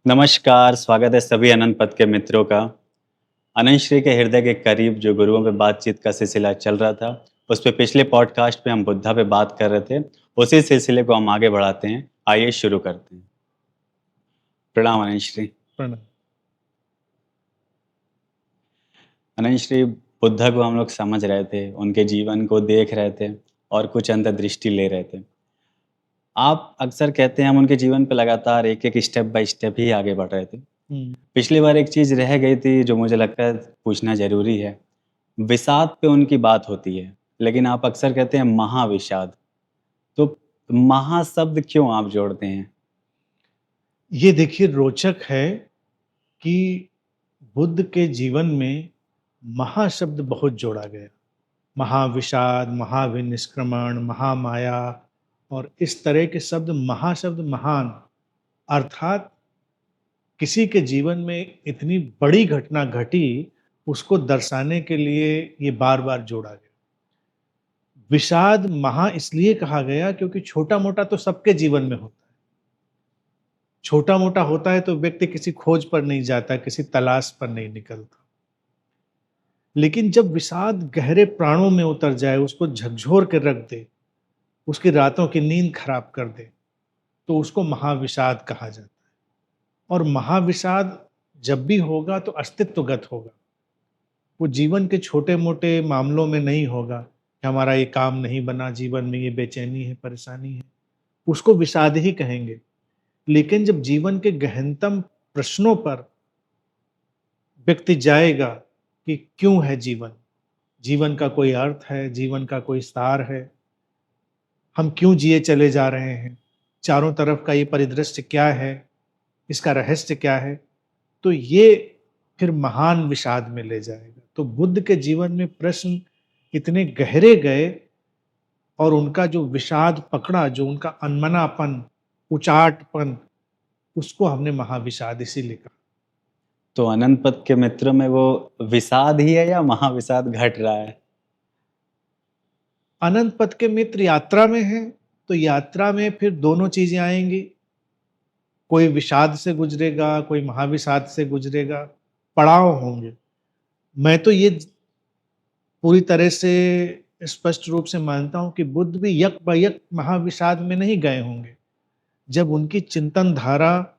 नमस्कार, स्वागत है सभी अनंत पथ के मित्रों का। अनंत श्री के हृदय के करीब जो गुरुओं पे बातचीत का सिलसिला चल रहा था, उस पे पिछले पॉडकास्ट पे हम बुद्धा पे बात कर रहे थे। उसी सिलसिले को हम आगे बढ़ाते हैं। आइए शुरू करते हैं। प्रणाम अनंत श्री। प्रणव। अनंत श्री, बुद्धा को हम लोग समझ रहे थे, उनके जीवन को देख रहे थे और कुछ अंतर्दृष्टि ले रहे थे। आप अक्सर कहते हैं हम उनके जीवन पे लगातार एक-एक स्टेप बाय स्टेप ही आगे बढ़ रहे थे। हुँ। पिछली बार एक चीज़ रह गई थी जो मुझे लगता है पूछना ज़रूरी है। विषाद पे उनकी बात होती है, लेकिन आप अक्सर कहते हैं महाविषाद, तो महा शब्द क्यों आप जोड़ते हैं? ये देखिए रोचक है कि बुद्ध के जीवन में महाशब्द बहुत जोड़ा गया। महाविषाद, महाविनिष्क्रमण, महामाया और इस तरह के शब्द महाशब्द महान अर्थात किसी के जीवन में इतनी बड़ी घटना घटी, उसको दर्शाने के लिए ये बार-बार जोड़ा गया। विषाद महा इसलिए कहा गया क्योंकि छोटा-मोटा तो सबके जीवन में होता है। छोटा-मोटा होता है तो व्यक्ति किसी खोज पर नहीं जाता, किसी तलाश पर नहीं निकलता। लेकिन जब विषाद गहरे प्राणों में उतर जाए, उसको झकझोर के रख दे, उसकी रातों की नींद खराब कर दे, तो उसको महाविषाद कहा जाता है। और महाविषाद जब भी होगा तो अस्तित्वगत होगा। वो जीवन के छोटे-मोटे मामलों में नहीं होगा कि हमारा ये काम नहीं बना, जीवन में ये बेचैनी है, परेशानी है, उसको विषाद ही कहेंगे। लेकिन जब जीवन के गहनतम प्रश्नों पर व्यक्ति जाएगा कि क्यों है जीवन? जीवन का कोई अर्थ है, जीवन का कोई सार है, हम क्यों जिए चले जा रहे हैं? चारों तरफ का ये परिदृश्य क्या है? इसका रहस्य क्या है? तो ये फिर महान विषाद में ले जाएगा। तो बुद्ध के जीवन में प्रश्न इतने गहरे गए और उनका जो विषाद पकड़ा, जो उनका अनमनापन, उचाटपन, उसको हमने महाविषाद इसीलिए कहा। तो अनंत पथ के मित्रों में वो विषाद ही है या महाविषाद घट रहा है? अनंत पथ के मित्र यात्रा में हैं, तो यात्रा में फिर दोनों चीज़ें आएँगी। कोई विषाद से गुज़रेगा, कोई महाविषाद से गुज़रेगा, पड़ाव होंगे। मैं तो ये पूरी तरह से स्पष्ट रूप से मानता हूँ कि बुद्ध भी यक-ब-यक महाविषाद में नहीं गए होंगे। जब उनकी चिंतन धारा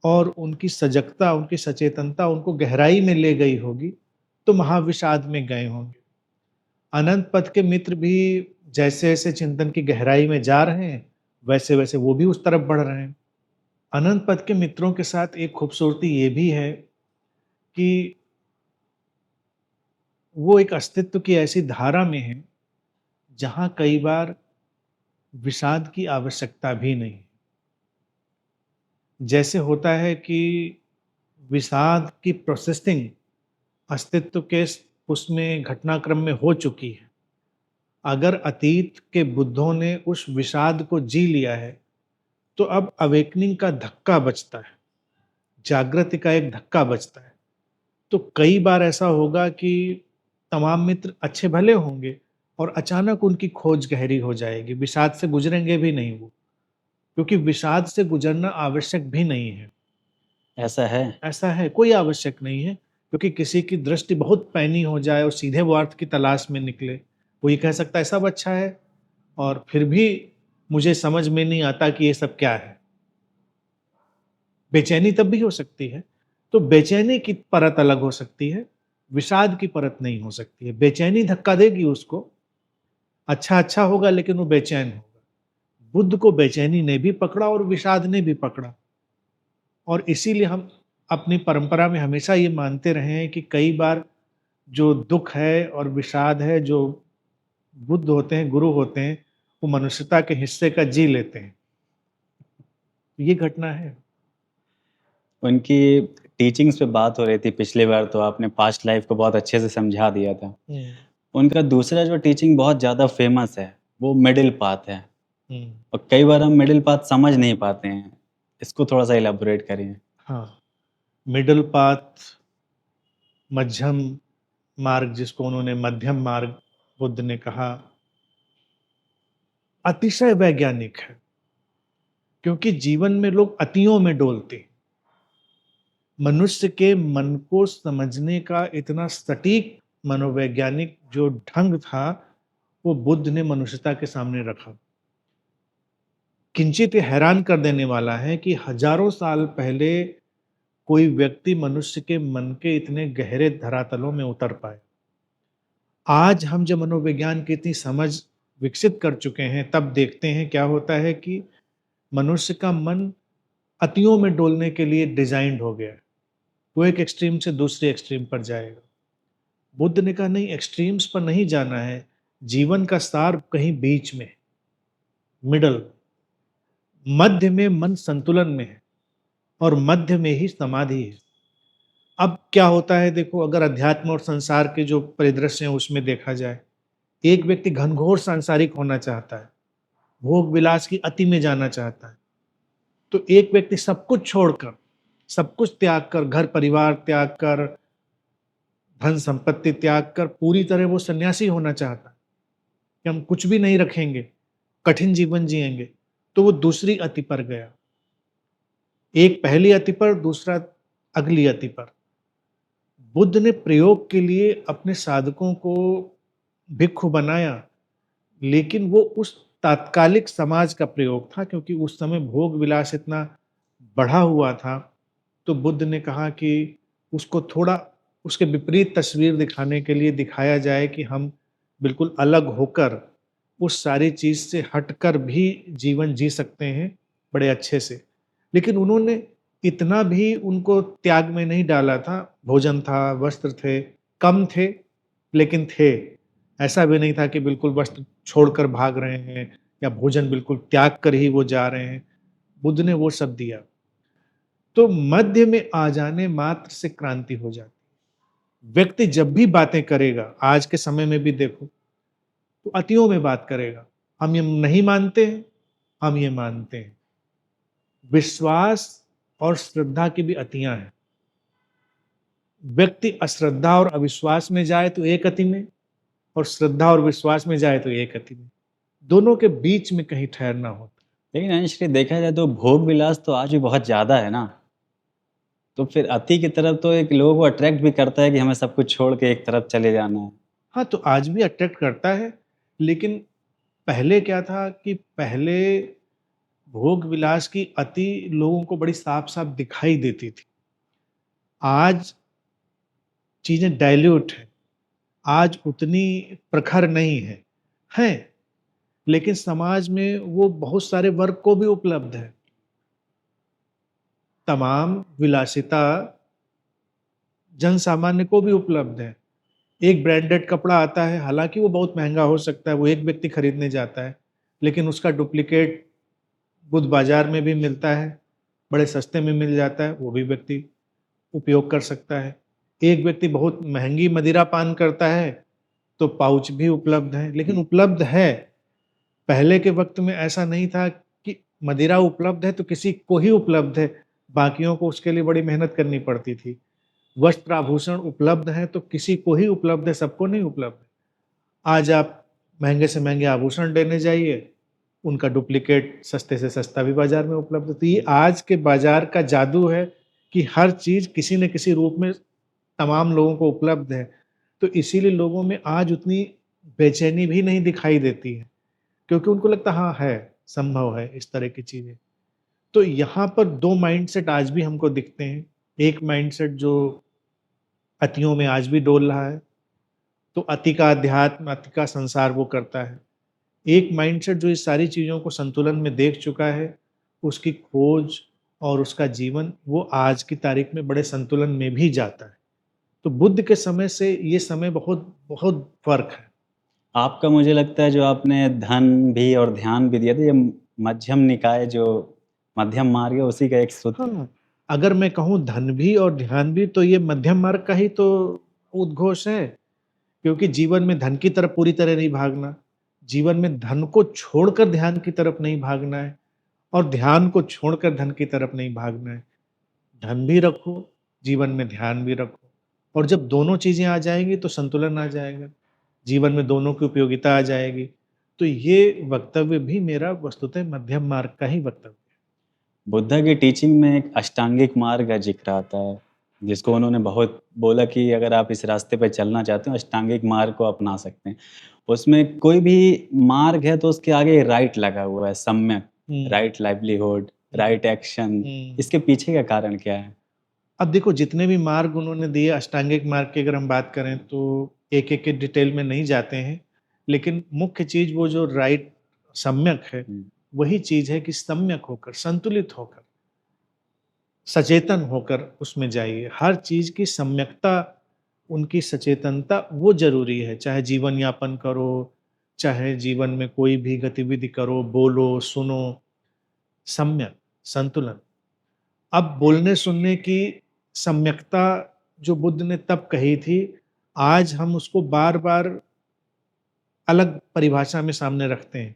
और उनकी सजगता, उनकी सचेतनता उनको गहराई में ले गई होगी, तो महाविषाद में गए होंगे। अनंत पथ के मित्र भी जैसे-जैसे चिंतन की गहराई में जा रहे हैं, वैसे-वैसे वो भी उस तरफ बढ़ रहे हैं। अनंत पथ के मित्रों के साथ एक खूबसूरती ये भी है कि वो एक अस्तित्व की ऐसी धारा में हैं, जहाँ कई बार विषाद की आवश्यकता भी नहीं। जैसे होता है कि विषाद की प्रोसेसिंग अस्तित्व के उसमें घटनाक्रम में हो चुकी है। अगर अतीत के बुद्धों ने उस विषाद को जी लिया है, तो अब अवेकनिंग का धक्का बचता है, जागृति का एक धक्का बचता है। तो कई बार ऐसा होगा कि तमाम मित्र अच्छे भले होंगे और अचानक उनकी खोज गहरी हो जाएगी, विषाद से गुज़रेंगे भी नहीं वो, क्योंकि विषाद से गुज़रना आवश्यक भी नहीं है। ऐसा है? ऐसा है, कोई आवश्यक नहीं है, क्योंकि किसी की दृष्टि बहुत पैनी हो जाए और सीधे वो अर्थ की तलाश में निकले, वो ये कह सकता है सब अच्छा है और फिर भी मुझे समझ में नहीं आता कि ये सब क्या है। बेचैनी तब भी हो सकती है, तो बेचैनी की परत अलग हो सकती है, विषाद की परत नहीं हो सकती है। बेचैनी धक्का देगी उसको, अच्छा-अच्छा होगा लेकिन वो बेचैन होगा। बुद्ध को बेचैनी ने भी पकड़ा और विषाद ने भी पकड़ा और इसीलिए हम अपनी परंपरा में हमेशा ये मानते रहे हैं कि कई बार जो दुःख है और विषाद है, जो बुद्ध होते हैं, गुरु होते हैं, वो मनुष्यता के हिस्से का जी लेते हैं। ये घटना है। उनकी टीचिंग्स पे बात हो रही थी पिछली बार, तो आपने पास्ट लाइफ को बहुत अच्छे से समझा दिया था। हुँ, उनका दूसरा जो टीचिंग बहुत ज़्यादा फ़ेमस है, वो मिडल पाथ है। हुँ। और कई बार हम मिडिल पाथ समझ नहीं पाते हैं। इसको थोड़ा-सा इलैबोरेट करिए। हाँ, मिडल पाथ, मध्यम मार्ग जिसको उन्होंने मध्यम मार्ग बुद्ध ने कहा, अतिशय वैज्ञानिक है, क्योंकि जीवन में लोग अतियों में डोलते हैं। मनुष्य के मन को समझने का इतना सटीक मनोवैज्ञानिक जो ढंग था, वो बुद्ध ने मनुष्यता के सामने रखा। किंचित ये हैरान कर देने वाला है कि हजारों साल पहले कोई व्यक्ति मनुष्य के मन के इतने गहरे धरातलों में उतर पाए। आज हम जब मनोविज्ञान की इतनी समझ विकसित कर चुके हैं, तब देखते हैं क्या होता है कि मनुष्य का मन अतियों में डोलने के लिए डिजाइंड हो गया है। वो एक एक्सट्रीम से दूसरे एक्सट्रीम पर जाएगा। बुद्ध ने कहा नहीं, एक्सट्रीम्स पर नहीं जाना है, जीवन का सार कहीं बीच में, मिडल, मध्य में मन संतुलन में है और मध्य में ही समाधि है। अब क्या होता है देखो, अगर अध्यात्म और संसार के जो परिदृश्य हैं उसमें देखा जाए, एक व्यक्ति घनघोर सांसारिक होना चाहता है, भोग विलास की अति में जाना चाहता है, तो एक व्यक्ति सब कुछ छोड़कर, सब कुछ त्याग कर, घर परिवार त्याग कर, धन संपत्ति त्याग कर पूरी तरह वो सन्यासी होना चाहता है कि हम कुछ भी नहीं रखेंगे, कठिन जीवन जिएंगे, तो वो दूसरी अति पर गया। एक पहली अति पर, दूसरा अगली अति पर। बुद्ध ने प्रयोग के लिए अपने साधकों को भिक्षु बनाया, लेकिन वो उस तात्कालिक समाज का प्रयोग था, क्योंकि उस समय भोग विलास इतना बढ़ा हुआ था। तो बुद्ध ने कहा कि उसको थोड़ा उसके विपरीत तस्वीर दिखाने के लिए दिखाया जाए कि हम बिल्कुल अलग होकर उस सारी चीज से हटकर भी जीवन जी सकते हैं बड़े अच्छे से। लेकिन उन्होंने इतना भी उनको त्याग में नहीं डाला था। भोजन था, वस्त्र थे, कम थे लेकिन थे। ऐसा भी नहीं था कि बिल्कुल वस्त्र छोड़कर भाग रहे हैं या भोजन बिल्कुल त्याग कर ही वो जा रहे हैं। बुद्ध ने वो सब दिया। तो मध्य में आ जाने मात्र से क्रांति हो जाती है। व्यक्ति जब भी बातें करेगा, आज के समय में भी देखो, तो अतियों में बात करेगा। हम ये नहीं मानते हैं, हम ये मानते हैं। विश्वास और श्रद्धा की भी अतियां हैं। व्यक्ति अश्रद्धा और अविश्वास में जाए तो एक अति में, और श्रद्धा और विश्वास में जाए तो एक अति में। दोनों के बीच में कहीं ठहरना होता है। लेकिन अनुश्री देखा जाए तो भोग विलास तो आज भी बहुत ज़्यादा है ना, तो फिर अति की तरफ तो एक लोगों को अट्रैक्ट भी करता है कि हमें सब कुछ छोड़ के एक तरफ चले जाना है। हाँ, तो आज भी अट्रैक्ट करता है, लेकिन पहले क्या था कि पहले भोग विलास की अति लोगों को बड़ी साफ-साफ दिखाई देती थी। आज चीज़ें डाइल्यूट हैं, आज उतनी प्रखर नहीं है। हैं, लेकिन समाज में वो बहुत सारे वर्ग को भी उपलब्ध है। तमाम विलासिता जनसामान्य को भी उपलब्ध है। एक ब्रांडेड कपड़ा आता है, हालाँकि वो बहुत महँगा हो सकता है, वो एक व्यक्ति खरीदने जाता है, लेकिन उसका डुप्लीकेट बुध बाज़ार में भी मिलता है, बड़े सस्ते में मिल जाता है, वो भी व्यक्ति उपयोग कर सकता है। एक व्यक्ति बहुत महँगी मदिरा पान करता है, तो पाउच भी उपलब्ध है, लेकिन उपलब्ध है। पहले के वक़्त में ऐसा नहीं था कि मदिरा उपलब्ध है तो किसी को ही उपलब्ध है, बाकियों को उसके लिए बड़ी मेहनत करनी पड़ती थी। वस्त्र आभूषण उपलब्ध हैं तो किसी को ही उपलब्ध है, सबको नहीं उपलब्ध है। आज आप महँगे से महँगे आभूषण लेने जाइए, उनका डुप्लीकेट सस्ते से सस्ता भी बाज़ार में उपलब्ध है। तो ये आज के बाज़ार का जादू है कि हर चीज़ किसी न किसी रूप में तमाम लोगों को उपलब्ध है। तो इसीलिए लोगों में आज उतनी बेचैनी भी नहीं दिखाई देती है, क्योंकि उनको लगता है हाँ है, संभव है इस तरह की चीज़ें। तो यहाँ पर 2 माइंडसेट आज भी हमको दिखते हैं। एक माइंडसेट जो अतियों में आज भी डोल रहा है, तो अति का अध्यात्म, अति का संसार वो करता है। एक माइंडसेट जो इस सारी चीज़ों को संतुलन में देख चुका है, उसकी खोज और उसका जीवन वो आज की तारीख में बड़े संतुलन में भी जाता है। तो बुद्ध के समय से ये समय बहुत बहुत फ़र्क है। आपका मुझे लगता है जो आपने धन भी और ध्यान भी दिया था, ये मध्यम निकाय जो मध्यम मार्ग है उसी का एक सूत्र। हाँ, अगर मैं कहूँ धन भी और ध्यान भी, तो ये मध्यम मार्ग का ही तो उद्घोष है, क्योंकि जीवन में धन की तरफ पूरी तरह नहीं भागना, जीवन में धन को छोड़कर ध्यान की तरफ नहीं भागना है, और ध्यान को छोड़कर धन की तरफ नहीं भागना है। धन भी रखो, जीवन में ध्यान भी रखो, और जब दोनों चीज़ें आ जाएँगी तो संतुलन आ जाएगा, जीवन में दोनों की उपयोगिता आ जाएगी। तो ये वक्तव्य भी मेरा वस्तुतः मध्यम मार्ग का ही वक्तव्य है। बुद्धा की टीचिंग में एक अष्टांगिक मार्ग का जिक्र आता है, जिसको उन्होंने बहुत बोला कि अगर आप इस रास्ते पे चलना चाहते हो, अष्टांगिक मार्ग को अपना सकते हैं। उसमें कोई भी मार्ग है तो उसके आगे राइट लगा हुआ है, सम्यक, हुँ, राइट लाइवलीहुड, हुँ, राइट एक्शन। हुँ। इसके पीछे का कारण क्या है? अब देखो जितने भी मार्ग उन्होंने दिए अष्टांगिक मार्ग की अगर हम बात करें तो एक-एक के डिटेल में नहीं जाते हैं। लेकिन मुख्य चीज़ वो जो राइट सम्यक है, हुँ, वही चीज़ है कि सम्यक होकर, संतुलित होकर, सचेतन होकर उसमें जाइए। हर चीज़ की सम्यकता, उनकी सचेतनता वो ज़रूरी है। चाहे जीवन यापन करो, चाहे जीवन में कोई भी गतिविधि करो, बोलो, सुनो, सम्यक, संतुलन। अब बोलने-सुनने की सम्यकता जो बुद्ध ने तब कही थी, आज हम उसको बार-बार अलग परिभाषा में सामने रखते हैं।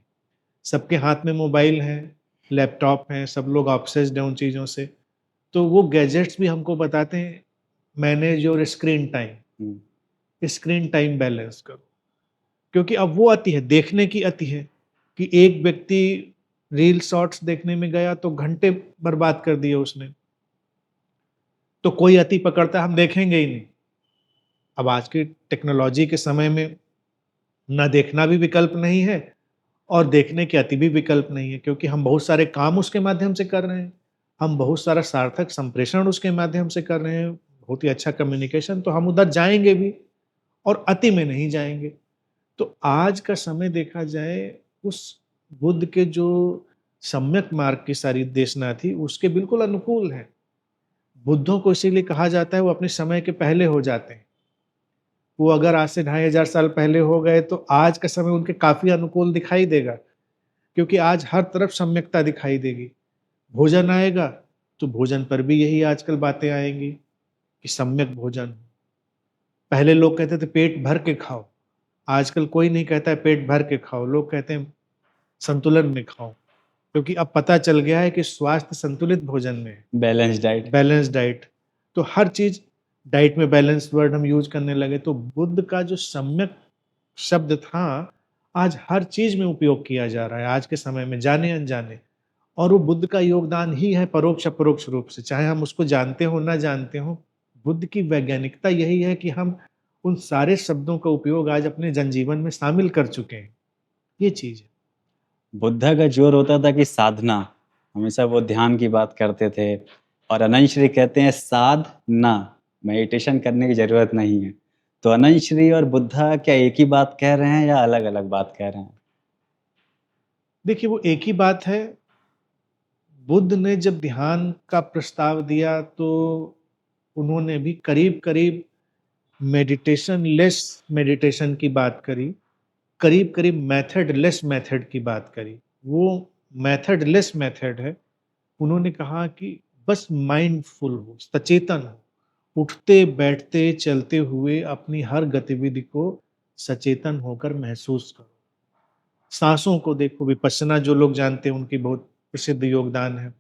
सबके हाथ में मोबाइल है, लैपटॉप है, सब लोग ऑब्सेस्ड हैं उन चीज़ों से। तो वो गैजेट्स भी हमको बताते हैं, manage your hmm. Screen time balance करो। क्योंकि अब वो अति है, देखने की अति है, कि एक व्यक्ति रील शॉर्ट्स देखने में गया तो घंटे बर्बाद कर दिए उसने। तो कोई अति पकड़ता है, हम देखेंगे ही नहीं। अब आज की टेक्नोलॉजी के समय में ना देखना भी विकल्प नहीं है और देखने की अति भी विकल्प नहीं है, क्योंकि हम बहुत सारे काम उसके माध्यम से कर रहे हैं। हम बहुत सारा सार्थक संप्रेषण उसके माध्यम से कर रहे हैं, बहुत ही अच्छा कम्युनिकेशन, तो हम उधर जाएँगे भी और अति में नहीं जाएँगे। तो आज का समय देखा जाए, उस बुद्ध के जो सम्यक मार्ग की सारी देशना थी, उसके बिल्कुल अनुकूल है। बुद्धों को इसीलिए कहा जाता है वो अपने समय के पहले हो जाते हैं। वो अगर आज से 2500 साल पहले हो गए तो आज का समय उनके काफ़ी अनुकूल दिखाई देगा, क्योंकि आज हर तरफ सम्यकता दिखाई देगी। भोजन आएगा, तो भोजन पर भी यही आजकल बातें आएँगी कि सम्यक भोजन। पहले लोग कहते थे पेट भर के खाओ, आजकल कोई नहीं कहता है पेट भर के खाओ, लोग कहते हैं संतुलन में खाओ, क्योंकि अब पता चल गया है कि स्वास्थ्य संतुलित भोजन में है। Balance diet. बैलेंस डाइट, तो हर चीज़ डाइट में बैलेंस वर्ड हम यूज़ करने लगे, तो बुद्ध का जो सम्यक शब्द था, आज हर चीज़ में उपयोग किया जा रहा है, आज के समय में जाने-अनजाने। और वो बुद्ध का योगदान ही है परोक्ष-अपरोक्ष रूप से, चाहे हम उसको जानते हों, ना जानते हों। बुद्ध की वैज्ञानिकता यही है कि हम उन सारे शब्दों का उपयोग आज अपने जनजीवन में शामिल कर चुके हैं, ये चीज़ है। बुद्धा का जोर होता था कि साधना, हमेशा वो ध्यान की बात करते थे और अनंत श्री कहते हैं साधना, मेडिटेशन करने की ज़रूरत नहीं है। तो अनंत श्री और बुद्धा क्या एक ही बात कह रहे हैं या अलग-अलग बात कह रहे हैं? देखिए, वो एक ही बात है, बुद्ध ने जब ध्यान का प्रस्ताव दिया, तो उन्होंने भी करीब-करीब मेडिटेशन लेस मेडिटेशन की बात करी, करीब-करीब मेथड लेस मेथड की बात करी। वो मेथड लेस मेथड है। उन्होंने कहा कि बस माइंडफुल हो, सचेतन हो, उठते, बैठते, चलते हुए अपनी हर गतिविधि को सचेतन होकर महसूस करो। साँसों को देखो, विपश्यना जो लोग जानते हैं उनकी बहुत प्रसिद्ध योगदान है।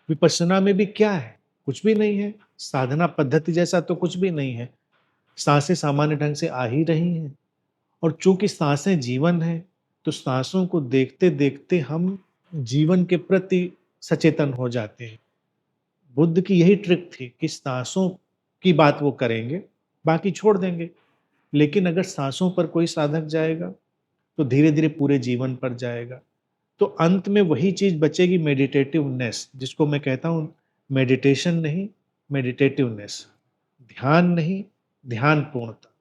विपश्यना में भी क्या है? कुछ भी नहीं है। साधना पद्धति जैसा तो कुछ भी नहीं है। साँसें सामान्य ढंग से आ ही रही हैं और चूँकि साँसें जीवन हैं, तो साँसों को देखते-देखते हम जीवन के प्रति सचेतन हो जाते हैं। बुद्ध की यही ट्रिक थी कि साँसों की बात वो करेंगे, बाकी छोड़ देंगे। लेकिन अगर साँसों पर कोई साधक जाएगा, तो धीरे-धीरे पूरे जीवन पर जाएगा। तो अंत में वही चीज़ बचेगी, मेडिटेटिवनेस, जिसको मैं कहता हूँ मेडिटेशन नहीं, मेडिटेटिवनेस। ध्यान नहीं, ध्यानपूर्णता।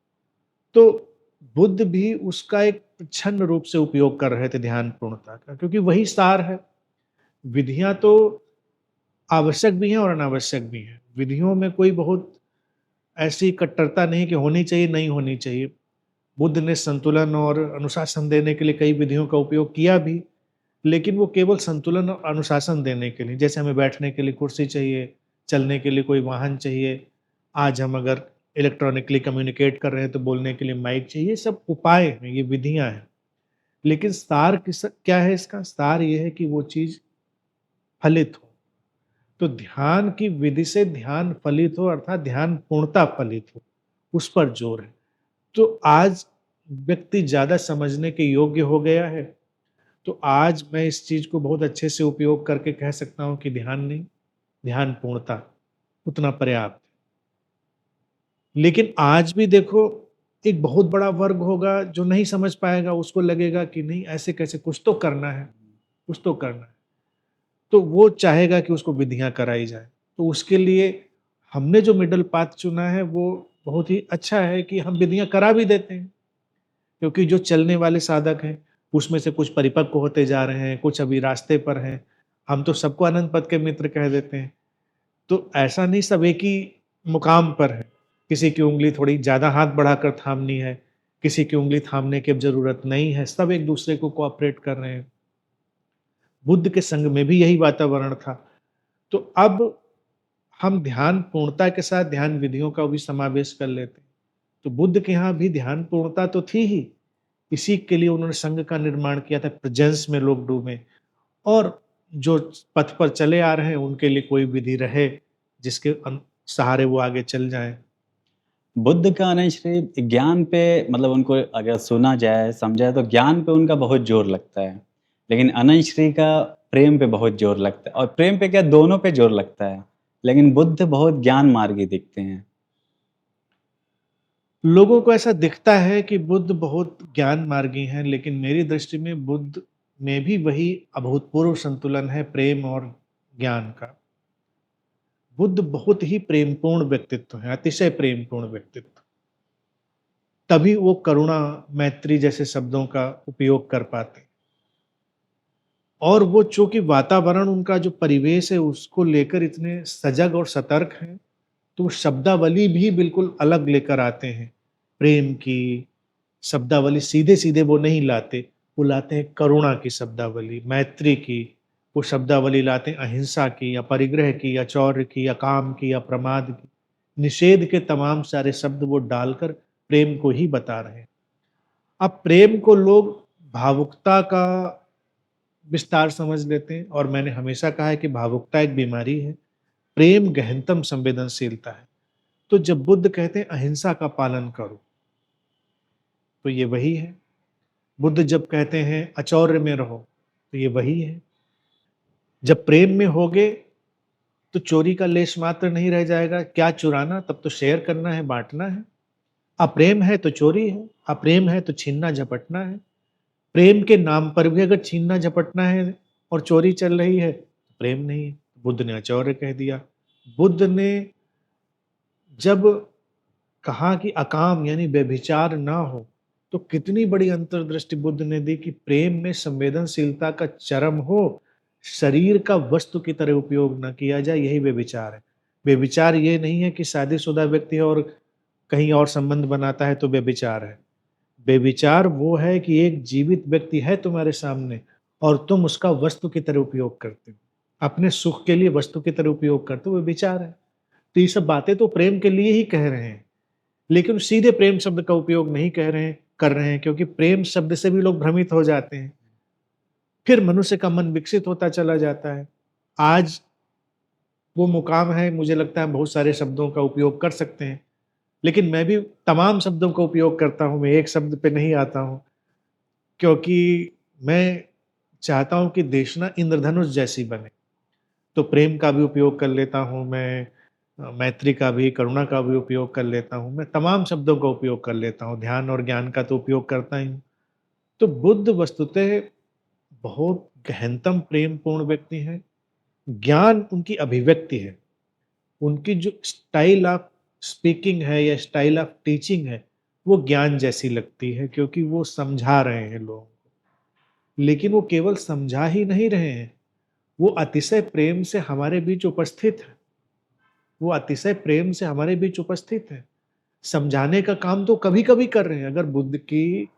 तो बुद्ध भी उसका एक प्रछन्न रूप से उपयोग कर रहे थे ध्यानपूर्णता का, क्योंकि वही सार है। विधियाँ तो आवश्यक भी हैं और अनावश्यक भी हैं। विधियों में कोई बहुत ऐसी कट्टरता नहीं कि होनी चाहिए, नहीं होनी चाहिए। बुद्ध ने संतुलन और अनुशासन देने के लिए कई विधियों का उपयोग किया भी, लेकिन वो केवल संतुलन और अनुशासन देने के लिए, जैसे हमें बैठने के लिए कुर्सी चाहिए, चलने के लिए कोई वाहन चाहिए। आज हम अगर इलेक्ट्रॉनिकली कम्युनिकेट कर रहे हैं तो बोलने के लिए माइक चाहिए, ये सब उपाय हैं, ये विधियाँ हैं। लेकिन सार क्या है इसका? सार ये है कि वो चीज़ फलित हो। तो ध्यान की विधि से ध्यान फलित हो, अर्थात ध्यान पूर्णता फलित हो, उस पर जोर है। तो आज व्यक्ति ज़्यादा समझने के योग्य हो गया है, तो आज मैं इस चीज़ को बहुत अच्छे से उपयोग करके कह सकता हूँ कि ध्यान नहीं, ध्यान पूर्णता। उतना पर्याप्त है। लेकिन आज भी देखो, एक बहुत बड़ा वर्ग होगा जो नहीं समझ पाएगा, उसको लगेगा कि नहीं ऐसे कैसे, कुछ तो करना है, कुछ तो करना है। तो वो चाहेगा कि उसको विधियाँ कराई जाए। तो उसके लिए हमने जो मिडल पाथ चुना है वो बहुत ही अच्छा है कि हम विधियाँ करा भी देते हैं। क्योंकि जो चलने वाले साधक हैं, उसमें से कुछ परिपक्व होते जा रहे हैं, कुछ अभी रास्ते पर हैं। हम तो सबको अनंत पथ के मित्र कह देते हैं। तो ऐसा नहीं सब एक ही मुकाम पर है। किसी की उँगली थोड़ी ज़्यादा हाथ बढ़ाकर थामनी है, किसी की उँगली थामने की अब ज़रूरत नहीं है, सब एक-दूसरे को कोऑपरेट कर रहे हैं। बुद्ध के संग में भी यही वातावरण था। तो अब हम ध्यान पूर्णता के साथ ध्यान विधियों का भी समावेश कर लेते हैं। तो बुद्ध के यहाँ भी ध्यान पूर्णता तो थी ही, इसी के लिए उन्होंने संघ का निर्माण किया था, प्रेजेंस में लोग डूबे और जो पथ पर चले आ रहे हैं उनके लिए कोई विधि रहे जिसके सहारे वो आगे चल जाएं। बुद्ध का अनंत ज्ञान पे मतलब उनको अगर सुना जाए, समझा जाए तो ज्ञान पे उनका बहुत ज़ोर लगता है। लेकिन अनंत श्री का प्रेम पे बहुत ज़ोर लगता है और प्रेम पे क्या दोनों पे ज़ोर लगता है। लेकिन बुद्ध बहुत ज्ञान मार्गी दिखते हैं। लोगों को ऐसा दिखता है कि बुद्ध बहुत ज्ञान मार्गी हैं, लेकिन मेरी दृष्टि में बुद्ध में भी वही अभूतपूर्व संतुलन है प्रेम और ज्ञान का। बुद्ध बहुत ही प्रेमपूर्ण व्यक्तित्व है, अतिशय प्रेमपूर्ण व्यक्तित्व। तभी वो करुणा, मैत्री जैसे शब्दों का उपयोग कर पाते हैं। और वो चूँकि वातावरण उनका जो परिवेश है उसको लेकर इतने सजग और सतर्क हैं, तो वो शब्दावली भी बिल्कुल अलग लेकर आते हैं। प्रेम की शब्दावली सीधे-सीधे वो नहीं लाते, वो लाते हैं करुणा की शब्दावली, मैत्री की, वो शब्दावली लाते हैं अहिंसा की या परिग्रह की या चौर्य की या काम की या प्रमाद की। निषेध के तमाम सारे शब्द वो डालकर प्रेम को ही बता रहे हैं। अब प्रेम को लोग भावुकता का विस्तार समझ लेते हैं और मैंने हमेशा कहा है कि भावुकता एक बीमारी है, प्रेम गहनतम संवेदनशीलता है। तो जब बुद्ध कहते हैं अहिंसा का पालन करो, तो ये वही है। बुद्ध जब कहते हैं अचौर्य में रहो, तो ये वही है। जब प्रेम में होगे, तो चोरी का लेश मात्र नहीं रह जाएगा। क्या चुराना, तब तो शेयर करना है, बाँटना है। अप्रेम है तो चोरी है, अप्रेम है तो छीनना-झपटना है। प्रेम के नाम पर भी अगर छीनना-झपटना है और चोरी चल रही है, तो प्रेम नहीं है। बुद्ध ने अचौर्य कह दिया। बुद्ध ने जब कहा कि अकाम यानी व्यभिचार ना हो, तो कितनी बड़ी अंतर्दृष्टि बुद्ध ने दी कि प्रेम में संवेदनशीलता का चरम हो, शरीर का वस्तु की तरह उपयोग ना किया जाए, यही व्यभिचार है। व्यभिचार ये नहीं है कि शादीशुदा व्यक्ति है और कहीं और संबंध बनाता है तो व्यभिचार है। व्यभिचार वो है कि एक जीवित व्यक्ति है तुम्हारे सामने और तुम उसका वस्तु की तरह उपयोग करते हो। अपने सुख के लिए वस्तु की तरह उपयोग करते हो, व्यभिचार है। तो ये सब बातें तो प्रेम के लिए ही कह रहे हैं। लेकिन सीधे प्रेम शब्द का उपयोग नहीं कर रहे हैं क्योंकि प्रेम शब्द से भी लोग भ्रमित हो जाते हैं। फिर मनुष्य का मन विकसित होता चला जाता है। आज वो मुकाम है, मुझे लगता है बहुत सारे शब्दों का उपयोग कर सकते हैं, लेकिन मैं भी तमाम शब्दों का उपयोग करता हूँ, मैं एक शब्द पे नहीं आता हूँ, क्योंकि मैं चाहता हूँ कि देशना इंद्रधनुष जैसी बने। तो प्रेम का भी उपयोग कर लेता हूँ मैं, मैत्री का भी, करुणा का भी उपयोग कर लेता हूँ, मैं तमाम शब्दों का उपयोग कर लेता हूँ, ध्यान और ज्ञान का तो उपयोग करता ही हूँ। तो बुद्ध वस्तुतः बहुत गहनतम प्रेमपूर्ण व्यक्ति हैं। ज्ञान उनकी अभिव्यक्ति है। उनकी जो स्टाइल ऑफ स्पीकिंग है या स्टाइल ऑफ टीचिंग है, वो ज्ञान जैसी लगती है क्योंकि वो समझा रहे हैं लोगों को। लेकिन वो केवल समझा ही नहीं रहे हैं, वो अतिशय प्रेम से हमारे बीच उपस्थित है। वो अतिशय प्रेम से हमारे बीच उपस्थित है। समझाने का काम तो कभी-कभी कर रहे हैं। अगर बुद्ध की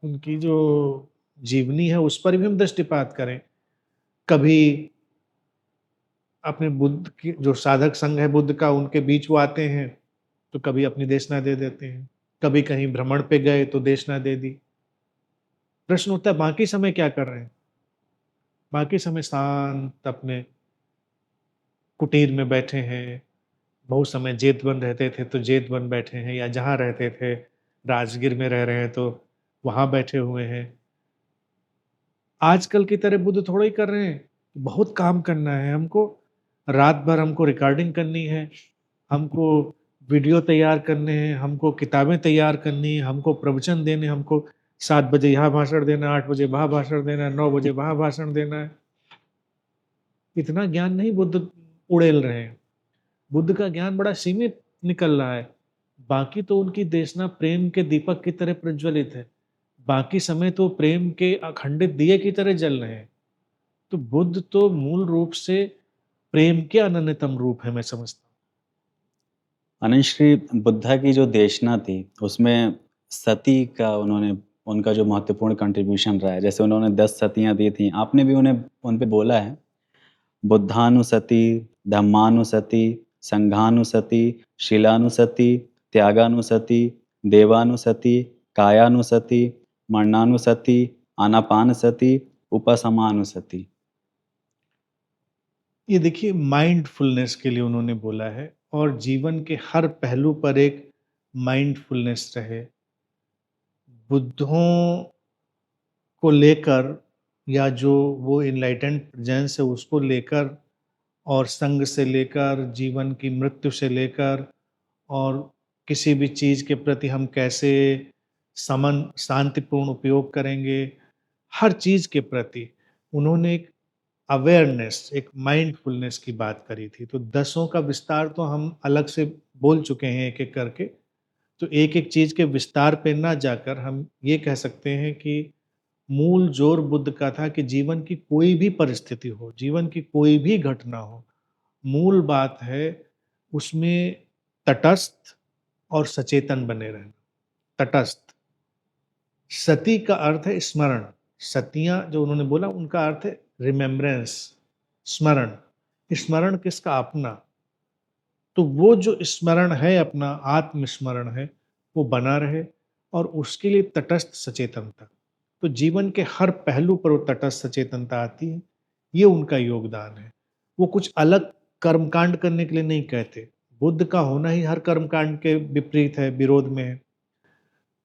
उनकी जो जीवनी है उस पर भी हम दृष्टिपात करें, कभी अपने बुद्ध की जो साधक संघ है बुद्ध का उनके बीच वो आते हैं, तो कभी अपनी देशना दे देते हैं। कभी कहीं भ्रमण पे गए तो देशना दे दी। प्रश्न उठता है बाकी समय क्या कर रहे हैं? बाकी समय शांत अपने कुटीर में बैठे हैं। बहुत समय जेतवन रहते थे तो जेतवन बैठे हैं, या जहाँ रहते थे राजगीर में रह रहे हैं तो वहाँ बैठे हुए हैं। आजकल की तरह बुद्ध थोड़ा ही कर रहे हैं, बहुत काम करना है हमको, रात भर हमको रिकॉर्डिंग करनी है, हमको वीडियो तैयार करने हैं, हमको किताबें तैयार करनी है, हमको प्रवचन देने, हमको 7 बजे यहाँ भाषण देना है, 8 बजे वहाँ भाषण देना है, 9 बजे वहाँ भाषण देना है। इतना ज्ञान नहीं बुद्ध उड़ेल रहे हैं। बुद्ध का ज्ञान बड़ा सीमित निकल रहा है। बाकी तो उनकी देशना प्रेम के दीपक की तरह प्रज्वलित है। बाकी समय तो प्रेम के अखंडित दिए की तरह जल रहे हैं। तो बुद्ध तो मूल रूप से प्रेम के अनन्यतम रूप है, मैं समझता हूँ। अनंत श्री बुद्धा की जो देशना थी उसमें सती का उनका जो महत्वपूर्ण कंट्रीब्यूशन रहा है, जैसे उन्होंने 10 सतियां दी थी, आपने भी उन्हें उन पे बोला है, बुद्धानुसति, धम्मानुसति, संघानुसति, शीलानुसति, त्यागानुसति, देवानुसति, कायानुसति, मरणानुसति, आनापानसति, उपसमानुसति। ये देखिए माइंडफुलनेस के लिए उन्होंने बोला है और जीवन के हर पहलू पर एक माइंडफुलनेस रहे। बुद्धों को लेकर या जो वो इनलाइटेंड प्रेजेंस है उसको लेकर और संग से लेकर जीवन की मृत्यु से लेकर और किसी भी चीज़ के प्रति हम कैसे समन शांतिपूर्ण उपयोग करेंगे, हर चीज़ के प्रति उन्होंने एक अवेयरनेस, एक माइंडफुलनेस की बात करी थी। तो दसों का विस्तार तो हम अलग से बोल चुके हैं एक-एक करके। तो एक-एक चीज़ के विस्तार पे ना जाकर हम ये कह सकते हैं कि मूल जोर बुद्ध का था कि जीवन की कोई भी परिस्थिति हो, जीवन की कोई भी घटना हो, मूल बात है उसमें तटस्थ और सचेतन बने रहना। तटस्थ, सती का अर्थ है स्मरण। सतियाँ जो उन्होंने बोला उनका अर्थ है रिमेम्बरेंस, स्मरण। स्मरण किसका? अपना। तो वो जो स्मरण है अपना, आत्मस्मरण है, वो बना रहे और उसके लिए तटस्थ सचेतनता। तो जीवन के हर पहलू पर वो तटस्थ सचेतनता आती है, ये उनका योगदान है। वो कुछ अलग कर्मकांड करने के लिए नहीं कहते। बुद्ध का होना ही हर कर्मकांड के विपरीत है, विरोध में है।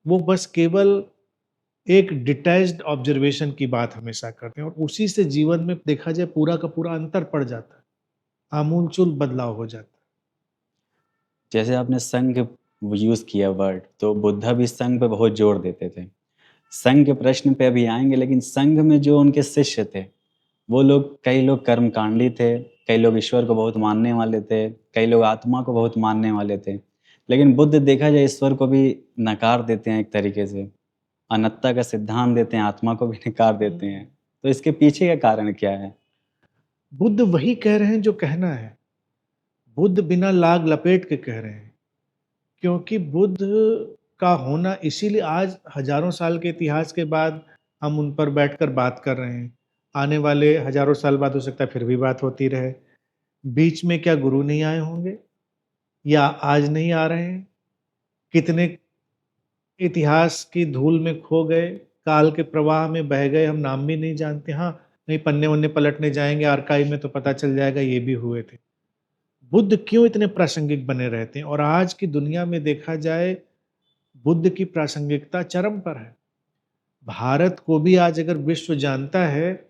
वो बस केवल एक डिटैच्ड ऑब्जर्वेशन की बात हमेशा करते हैं और उसी से जीवन में देखा जाए पूरा का पूरा अंतर पड़ जाता है, आमूलचूल बदलाव हो जाता है। जैसे आपने संघ यूज़ किया वर्ड, तो बुद्धा भी संघ पे बहुत जोर देते थे। संघ के प्रश्न पे अभी आएँगे, लेकिन संघ में जो उनके शिष्य थे, वो लोग, कई लोग कर्मकांडी थे, कई लोग ईश्वर को बहुत मानने वाले थे, कई लोग आत्मा को बहुत मानने वाले थे। लेकिन बुद्ध देखा जाए ईश्वर को भी नकार देते हैं एक तरीके से, अनंतता का सिद्धांत देते हैं, आत्मा को भी नकार देते हैं। तो इसके पीछे का कारण क्या है? बुद्ध वही कह रहे हैं जो कहना है। बुद्ध बिना लाग लपेट के कह रहे हैं, क्योंकि बुद्ध का होना इसीलिए आज हजारों साल के इतिहास के बाद हम उन पर बैठकर बात कर रहे हैं। आने वाले हजारों साल बाद हो सकता है फिर भी बात होती रहे। बीच में क्या गुरु नहीं आए होंगे या आज नहीं आ रहे हैं? कितने इतिहास की धूल में खो गए, काल के प्रवाह में बह गए, हम नाम भी नहीं जानते। हाँ, नहीं पन्ने-वन्ने पलटने जाएँगे आर्काइव में तो पता चल जाएगा ये भी हुए थे। बुद्ध क्यों इतने प्रासंगिक बने रहते हैं? और आज की दुनिया में देखा जाए बुद्ध की प्रासंगिकता चरम पर है। भारत को भी आज अगर विश्व जानता है,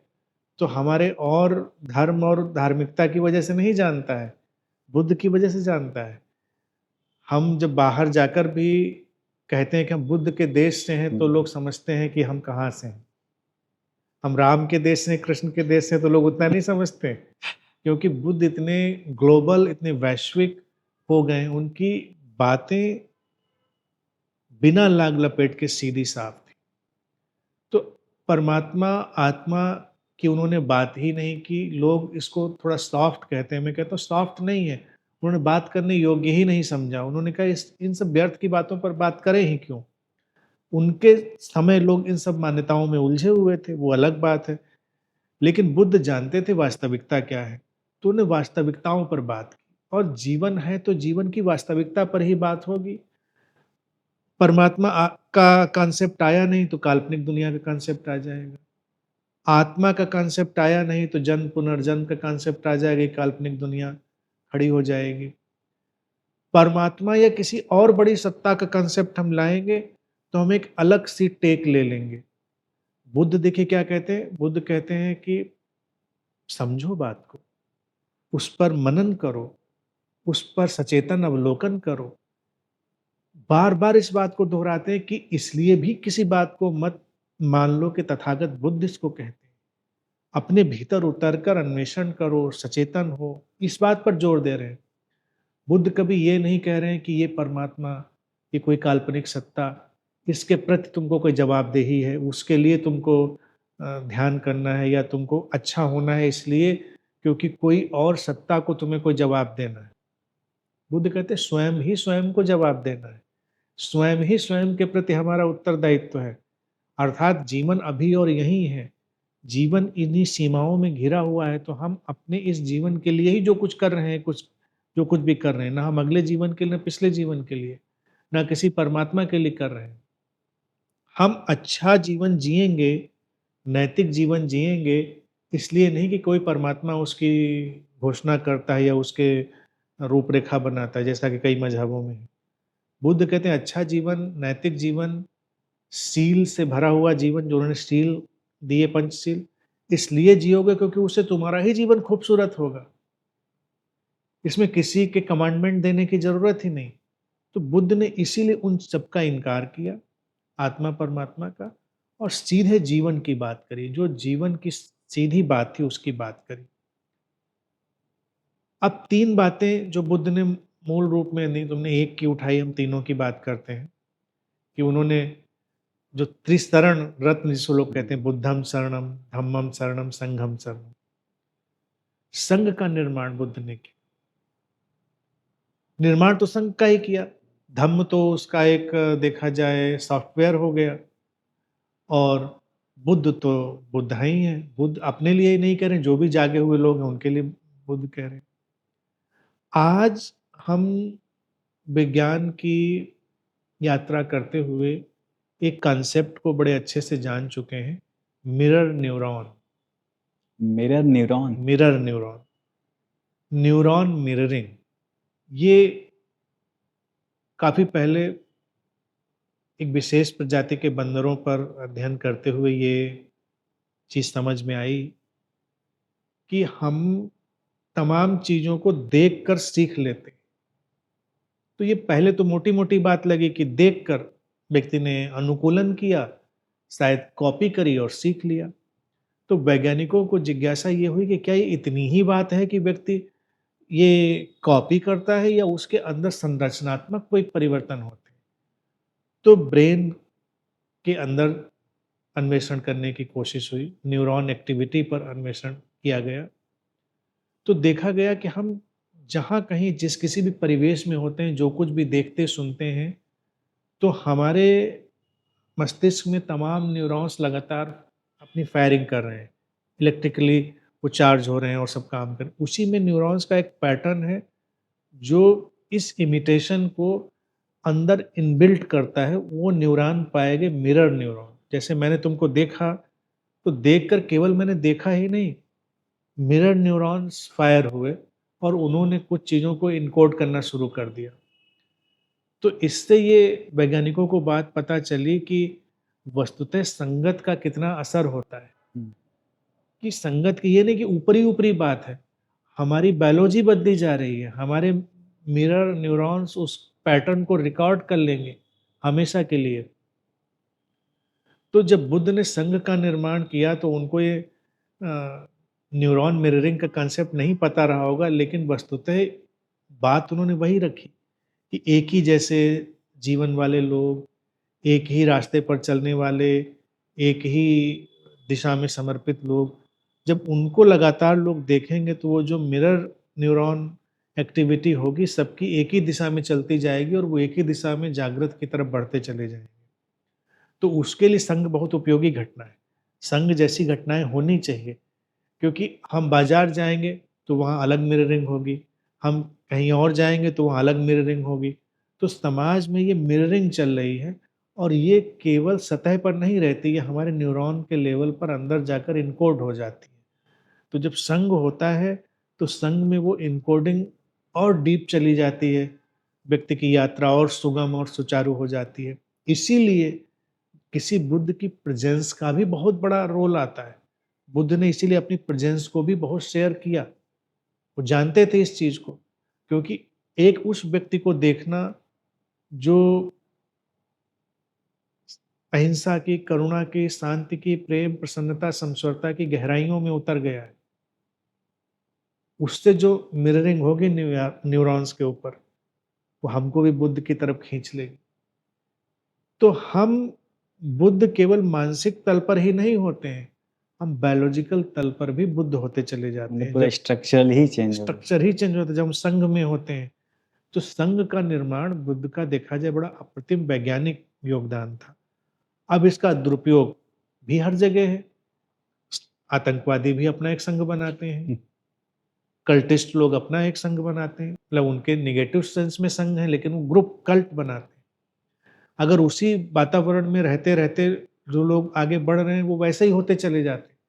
तो हमारे और धर्म और धार्मिकता की वजह से नहीं जानता है, बुद्ध की वजह से जानता है। हम जब बाहर जाकर भी कहते हैं कि हम बुद्ध के देश से हैं, तो लोग समझते हैं कि हम कहाँ से हैं। हम राम के देश से हैं, कृष्ण के देश से हैं, तो लोग उतना नहीं समझते, क्योंकि बुद्ध इतने ग्लोबल, इतने वैश्विक हो गए हैं, उनकी बातें बिना लाग लपेट के सीधी-साफ थी। तो परमात्मा, आत्मा की उन्होंने बात ही नहीं की। लोग इसको थोड़ा सॉफ्ट कहते हैं, मैं कहता हूँ सॉफ्ट नहीं है। उन्होंने बात करने योग्य ही नहीं समझा। उन्होंने कहा इस इन सब व्यर्थ की बातों पर बात करें ही क्यों? उनके समय लोग इन सब मान्यताओं में उलझे हुए थे, वो अलग बात है। लेकिन बुद्ध जानते थे वास्तविकता क्या है, तो उन्होंने वास्तविकताओं पर बात की और जीवन है तो जीवन की वास्तविकता पर ही बात होगी। परमात्मा का कॉन्सेप्ट आया नहीं तो काल्पनिक दुनिया का कॉन्सेप्ट आ जाएगा। आत्मा का कॉन्सेप्ट आया नहीं तो जन्म पुनर्जन्म का कॉन्सेप्ट आ जाएगा, ये काल्पनिक दुनिया खड़ी हो जाएगी। परमात्मा या किसी और बड़ी सत्ता का कॉन्सेप्ट हम लाएँगे, तो हम एक अलग सी टेक ले लेंगे। बुद्ध देखिए क्या कहते हैं? बुद्ध कहते हैं कि समझो बात को, उस पर मनन करो, उस पर सचेतन अवलोकन करो। बार-बार इस बात को दोहराते हैं कि इसलिए भी किसी बात को मत मान लो कि तथागत बुद्ध इसको कहते हैं। अपने भीतर उतरकर अन्वेषण करो, सचेतन हो, इस बात पर जोर दे रहे हैं। बुद्ध कभी ये नहीं कह रहे हैं कि ये परमात्मा, ये कोई काल्पनिक सत्ता, इसके प्रति तुमको कोई जवाबदेही है, उसके लिए तुमको ध्यान करना है या तुमको अच्छा होना है इसलिए क्योंकि कोई और सत्ता को तुम्हें कोई जवाब देना है। बुद्ध कहते हैं स्वयं ही स्वयं को जवाब देना है। स्वयं ही स्वयं के प्रति हमारा उत्तरदायित्व है। अर्थात जीवन अभी और यहीं है। जीवन इन्हीं सीमाओं में घिरा हुआ है, तो हम अपने इस जीवन के लिए ही जो कुछ कर रहे हैं, जो कुछ भी कर रहे हैं, ना हम अगले जीवन के लिए, ना पिछले जीवन के लिए, ना किसी परमात्मा के लिए कर रहे हैं। हम अच्छा जीवन जिएँगे, नैतिक जीवन जिएँगे, इसलिए नहीं कि कोई परमात्मा उसकी घोषणा करता है या उसके रूपरेखा बनाता है, जैसा कि कई मज़हबों में है। बुद्ध कहते हैं अच्छा जीवन, नैतिक जीवन, सील से भरा हुआ जीवन जो उन्होंने सील दिए पंचशील, इसलिए जियोगे क्योंकि उससे तुम्हारा ही जीवन खूबसूरत होगा। इसमें किसी के कमांडमेंट देने की ज़रूरत ही नहीं। तो बुद्ध ने इसीलिए उन सब का इनकार किया, आत्मा परमात्मा का, और सीधे जीवन की बात करी, जो जीवन की सीधी बात थी उसकी बात करी। अब 3 बातें जो बुद्ध ने मूल रूप में नहीं तुमने एक की उठाई, हम तीनों की बात करते हैं, कि उन्होंने जो त्रिसरण रत्न जिसको लोग कहते हैं बुद्धम शरणम, धम्मम शरणम, संघम शरणम। संघ का निर्माण बुद्ध ने किया। निर्माण तो संघ का ही किया। धम्म तो उसका एक देखा जाए सॉफ्टवेयर हो गया और बुद्ध तो बुद्ध ही हैं। बुद्ध अपने लिए ही नहीं कह रहे हैं, जो भी जागे हुए लोग हैं उनके लिए बुद्ध कह रहे हैं। आज हम विज्ञान की यात्रा करते हुए एक कॉन्सेप्ट को बड़े अच्छे से जान चुके हैं, mirror neuron. Mirror neuron. Mirror neuron, neuron mirroring, ये काफ़ी पहले एक विशेष प्रजाति के बंदरों पर अध्ययन करते हुए ये चीज़ समझ में आई कि हम तमाम चीज़ों को देखकर सीख लेते हैं। तो ये पहले तो मोटी-मोटी बात लगी कि देखकर व्यक्ति ने अनुकूलन किया, शायद कॉपी करी और सीख लिया। तो वैज्ञानिकों को जिज्ञासा ये हुई कि क्या ये इतनी ही बात है कि व्यक्ति ये कॉपी करता है या उसके अंदर संरचनात्मक कोई परिवर्तन होते हैं? तो ब्रेन के अंदर अन्वेषण करने की कोशिश हुई, न्यूरॉन एक्टिविटी पर अन्वेषण किया गया। तो देखा गया कि हम जहाँ कहीं जिस किसी भी परिवेश में होते हैं, जो कुछ भी देखते सुनते हैं, तो हमारे मस्तिष्क में तमाम न्यूरॉन्स लगातार अपनी फायरिंग कर रहे हैं। इलेक्ट्रिकली वो चार्ज हो रहे हैं और सब काम कर रहे हैं। उसी में न्यूरॉन्स का एक पैटर्न है, जो इस इमिटेशन को अंदर इनबिल्ट करता है, वो न्यूरॉन पाएँगे मिरर न्यूरॉन। जैसे मैंने तुमको देखा, तो देखकर केवल मैंने देखा ही नहीं, मिरर न्यूरॉन्स फायर हुए और उन्होंने कुछ चीज़ों को एन्कोड करना शुरू कर दिया। तो इससे ये वैज्ञानिकों को बात पता चली कि वस्तुतः संगत का कितना असर होता है। हुँ। कि संगत की ये नहीं कि ऊपरी-ऊपरी बात है, हमारी बायोलॉजी बदली जा रही है, हमारे मिरर न्यूरॉन्स उस पैटर्न को रिकॉर्ड कर लेंगे हमेशा के लिए। तो जब बुद्ध ने संघ का निर्माण किया तो उनको ये न्यूरॉन मिररिंग का कांसेप्ट नहीं पता रहा होगा, लेकिन वस्तुतः बात उन्होंने वही रखी कि एक ही जैसे जीवन वाले लोग, एक ही रास्ते पर चलने वाले, एक ही दिशा में समर्पित लोग, जब उनको लगातार लोग देखेंगे तो वो जो मिरर न्यूरॉन एक्टिविटी होगी सबकी एक ही दिशा में चलती जाएगी और वो एक ही दिशा में जागृत की तरफ बढ़ते चले जाएंगे। तो उसके लिए संघ बहुत उपयोगी घटना है। संघ जैसी घटनाएँ होनी चाहिए, क्योंकि हम बाज़ार जाएँगे तो वहाँ अलग मिररिंग होगी, हम कहीं और जाएँगे तो वहाँ अलग मिररिंग होगी। तो समाज में ये मिररिंग चल रही है और ये केवल सतह पर नहीं रहती, ये हमारे न्यूरॉन के लेवल पर अंदर जाकर एन्कोड हो जाती है। तो जब संघ होता है, तो संघ में वो एन्कोडिंग और डीप चली जाती है, व्यक्ति की यात्रा और सुगम और सुचारू हो जाती है। इसीलिए किसी बुद्ध की प्रेज़ेंस का भी बहुत बड़ा रोल आता है। बुद्ध ने इसीलिए अपनी प्रेज़ेंस को भी बहुत शेयर किया। वो जानते थे इस चीज़ को, क्योंकि एक उस व्यक्ति को देखना जो अहिंसा की, करुणा की, शांति की, प्रेम, प्रसन्नता, समझौता की गहराइयों में उतर गया है। उससे जो मिररिंग होगी न्यूरॉन्स के ऊपर, वो हमको भी बुद्ध की तरफ खींच लेगी। तो हम बुद्ध केवल मानसिक तल पर ही नहीं होते हैं, हम बायोलॉजिकल तल पर भी बुद्ध होते चले जाते मतलब हैं। पूरा जब स्ट्रक्चरल ही चेंज हो गया। स्ट्रक्चर ही चेंज होता है, जब हम संघ में होते हैं, तो संघ का निर्माण बुद्ध का देखा जाए बड़ा अप्रतिम वैज्ञानिक योगदान था। अब इसका दुरुपयोग भी हर जगह है। आतंकवादी भी अपना एक संघ बनाते हैं, कल्टिस्ट लोग अपना एक संघ बनाते हैं, मतलब उनके नेगेटिव सेंस में संघ है, लेकिन वो ग्रुप कल्ट बनाते हैं। अगर उसी वातावरण में रहते-रहते जो लोग आगे बढ़ रहे हैं, वो वैसे ही होते चले जाते हैं।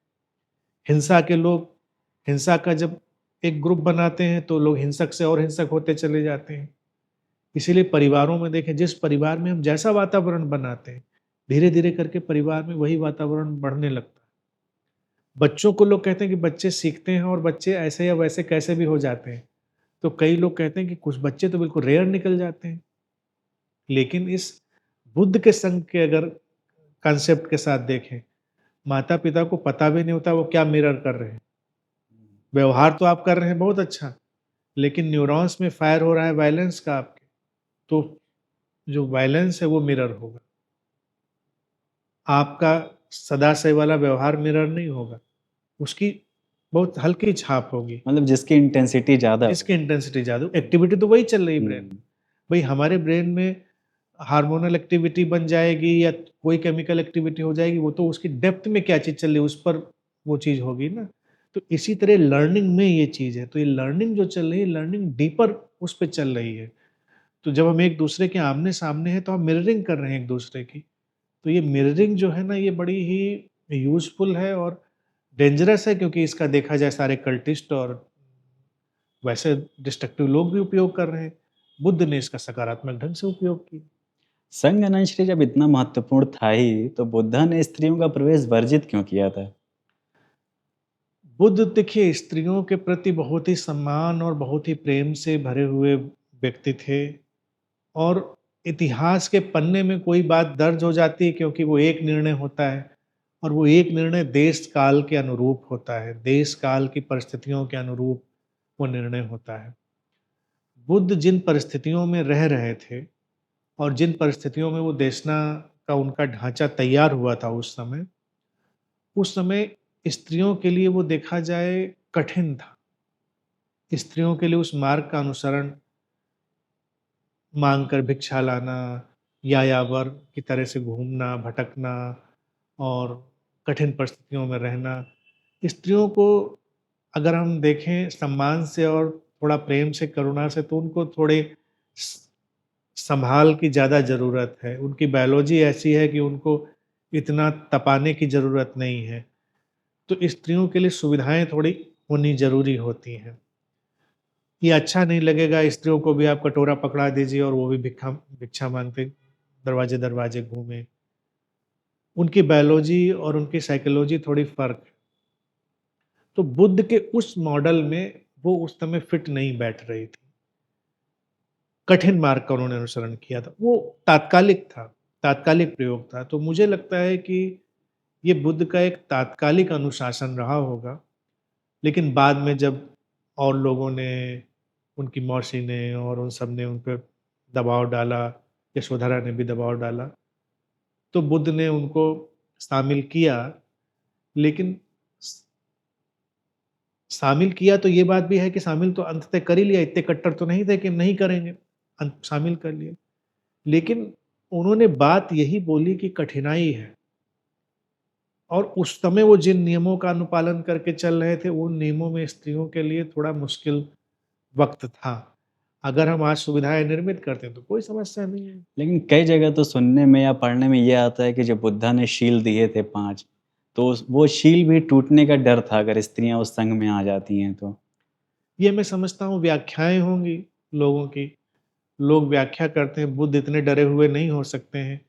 हिंसा के लोग हिंसा का जब एक ग्रुप बनाते हैं, तो लोग हिंसक से और हिंसक होते चले जाते हैं। इसीलिए परिवारों में देखें, जिस परिवार में हम जैसा वातावरण बनाते हैं, धीरे-धीरे करके परिवार में वही वातावरण बढ़ने लगता है। बच्चों को लोग कहते हैं कि बच्चे सीखते हैं और बच्चे ऐसे या वैसे कैसे भी हो जाते हैं। तो कई लोग कहते हैं कि कुछ बच्चे तो बिल्कुल रेयर निकल जाते हैं। लेकिन इस बुद्ध के संघ के अगर कॉन्सेप्ट के साथ देखें, माता-पिता को पता भी नहीं होता वो क्या मिरर कर रहे हैं। व्यवहार तो आप कर रहे हैं बहुत अच्छा, लेकिन न्यूरॉन्स में फायर हो रहा है वायलेंस का आपके, तो जो वायलेंस है वो मिरर होगा। आपका सदा से वाला व्यवहार मिरर नहीं होगा, उसकी बहुत हल्की छाप होगी। मतलब जिसकी इंटेंसिटी ज़्यादा हो। जिसकी इंटेंसिटी ज़्यादा, एक्टिविटी तो वही चल रही है ब्रेन में। हुँ। भई हमारे ब्रेन में हार्मोनल एक्टिविटी बन जाएगी या कोई केमिकल एक्टिविटी हो जाएगी, वो तो उसकी डेप्थ में क्या चीज़ चल रही है, उस पर वो चीज़ होगी ना। तो इसी तरह लर्निंग में ये चीज़ है, तो ये लर्निंग जो चल रही है, लर्निंग डीपर उस पे चल रही है। तो जब हम एक-दूसरे के आमने-सामने हैं, तो हम मिररिंग कर रहे हैं एक-दूसरे की। तो ये मिररिंग जो है ना, ये बड़ी ही यूज़फुल है और डेंजरस है, क्योंकि इसका देखा जाए सारे कल्टिस्ट और वैसे डिस्ट्रक्टिव लोग भी उपयोग कर रहे हैं। बुद्ध ने इसका सकारात्मक ढंग से उपयोग किया। संघ अनंतश्री जब इतना महत्वपूर्ण था ही, तो बुद्धा ने स्त्रियों का प्रवेश वर्जित क्यों किया था? बुद्ध देखिए स्त्रियों के प्रति बहुत ही सम्मान और बहुत ही प्रेम से भरे हुए व्यक्ति थे और इतिहास के पन्ने में कोई बात दर्ज हो जाती है, क्योंकि वो एक निर्णय होता है और वो एक निर्णय देश काल के अनुरूप होता है। देश काल की परिस्थितियों के अनुरूप वो निर्णय होता है। बुद्ध जिन परिस्थितियों में रह रहे थे और जिन परिस्थितियों में वो देशना का उनका ढांचा तैयार हुआ था उस समय स्त्रियों के लिए वो देखा जाए कठिन था। स्त्रियों के लिए उस मार्ग का अनुसरण, माँग कर भिक्षा लाना, यायावर की तरह से घूमना, भटकना और कठिन परिस्थितियों में रहना, स्त्रियों को अगर हम देखें सम्मान से और थोड़ा प्रेम से, करुणा से, तो उनको थोड़े स सँभाल की ज़्यादा ज़रूरत है। उनकी बायोलॉजी ऐसी है कि उनको इतना तपाने की ज़रूरत नहीं है। तो स्त्रियों के लिए सुविधाएँ थोड़ी होनी ज़रूरी होती हैं। ये अच्छा नहीं लगेगा स्त्रियों को भी आप कटोरा पकड़ा दीजिए और वो भी भिक्षा माँगते दरवाजे-दरवाजे घूमें। उनकी बायोलॉजी और उनकी साइकोलॉजी थोड़ी फ़र्क है। तो बुद्ध के उस मॉडल में वो उस समय फिट नहीं बैठ रही थी। कठिन मार्ग का उन्होंने अनुसरण किया था। वो तात्कालिक था, तात्कालिक प्रयोग था। तो मुझे लगता है कि ये बुद्ध का एक तात्कालिक अनुशासन रहा होगा, लेकिन बाद में जब और लोगों ने, उनकी मौसी ने और उन सब ने उन पे दबाव डाला, यशोधरा ने भी दबाव डाला, तो बुद्ध ने उनको शामिल किया, लेकिन स शामिल किया तो ये बात भी है कि शामिल तो अंततः कर ही लिया, इतने कट्टर तो नहीं थे कि नहीं करेंगे, शामिल कर लिया। लेकिन उन्होंने बात यही बोली कि कठिनाई है और उस समय वो जिन नियमों का अनुपालन करके चल रहे थे, उन नियमों में स्त्रियों के लिए थोड़ा मुश्किल वक़्त था। अगर हम आज सुविधाएँ निर्मित करते हैं, तो कोई समस्या नहीं है। लेकिन कई जगह तो सुनने में या पढ़ने में ये आता है कि जब बुद्धा ने शील दिए थे 5, तो वो शील भी टूटने का डर था अगर स्त्रियाँ उस संघ में आ जाती हैं तो। ये मैं समझता हूँ व्याख्याएँ होंगी लोगों की। लोग व्याख्या करते हैं, बुद्ध इतने डरे हुए नहीं हो सकते हैं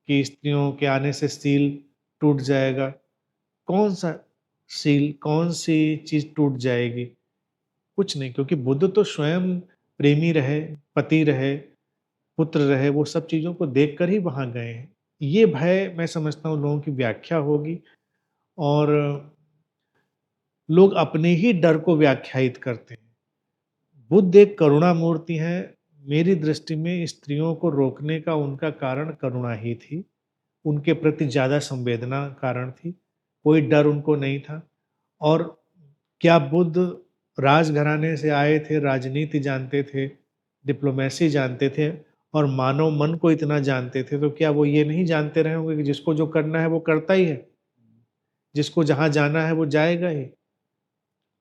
कि स्त्रियों के आने से सील टूट जाएगा। कौन-सा सील, कौन-सी चीज़ टूट जाएगी? कुछ नहीं, क्योंकि बुद्ध तो स्वयं प्रेमी रहे, पति रहे, पुत्र रहे, वो सब चीज़ों को देखकर ही वहाँ गए हैं। ये भय मैं समझता हूँ लोगों की व्याख्या होगी, और लोग अपने ही डर को व्याख्यायित करते हैं। बुद्ध एक करुणा मूर्ति है। मेरी दृष्टि में स्त्रियों को रोकने का उनका कारण करुणा ही थी। उनके प्रति ज़्यादा संवेदना कारण थी। कोई डर उनको नहीं था। और क्या बुद्ध राजघराने से आए थे, राजनीति जानते थे, डिप्लोमेसी जानते थे और मानव मन को इतना जानते थे, तो क्या वो ये नहीं जानते रहे होंगे कि जिसको जो करना है वो करता ही है, जिसको जहाँ जाना है वो जाएगा ही।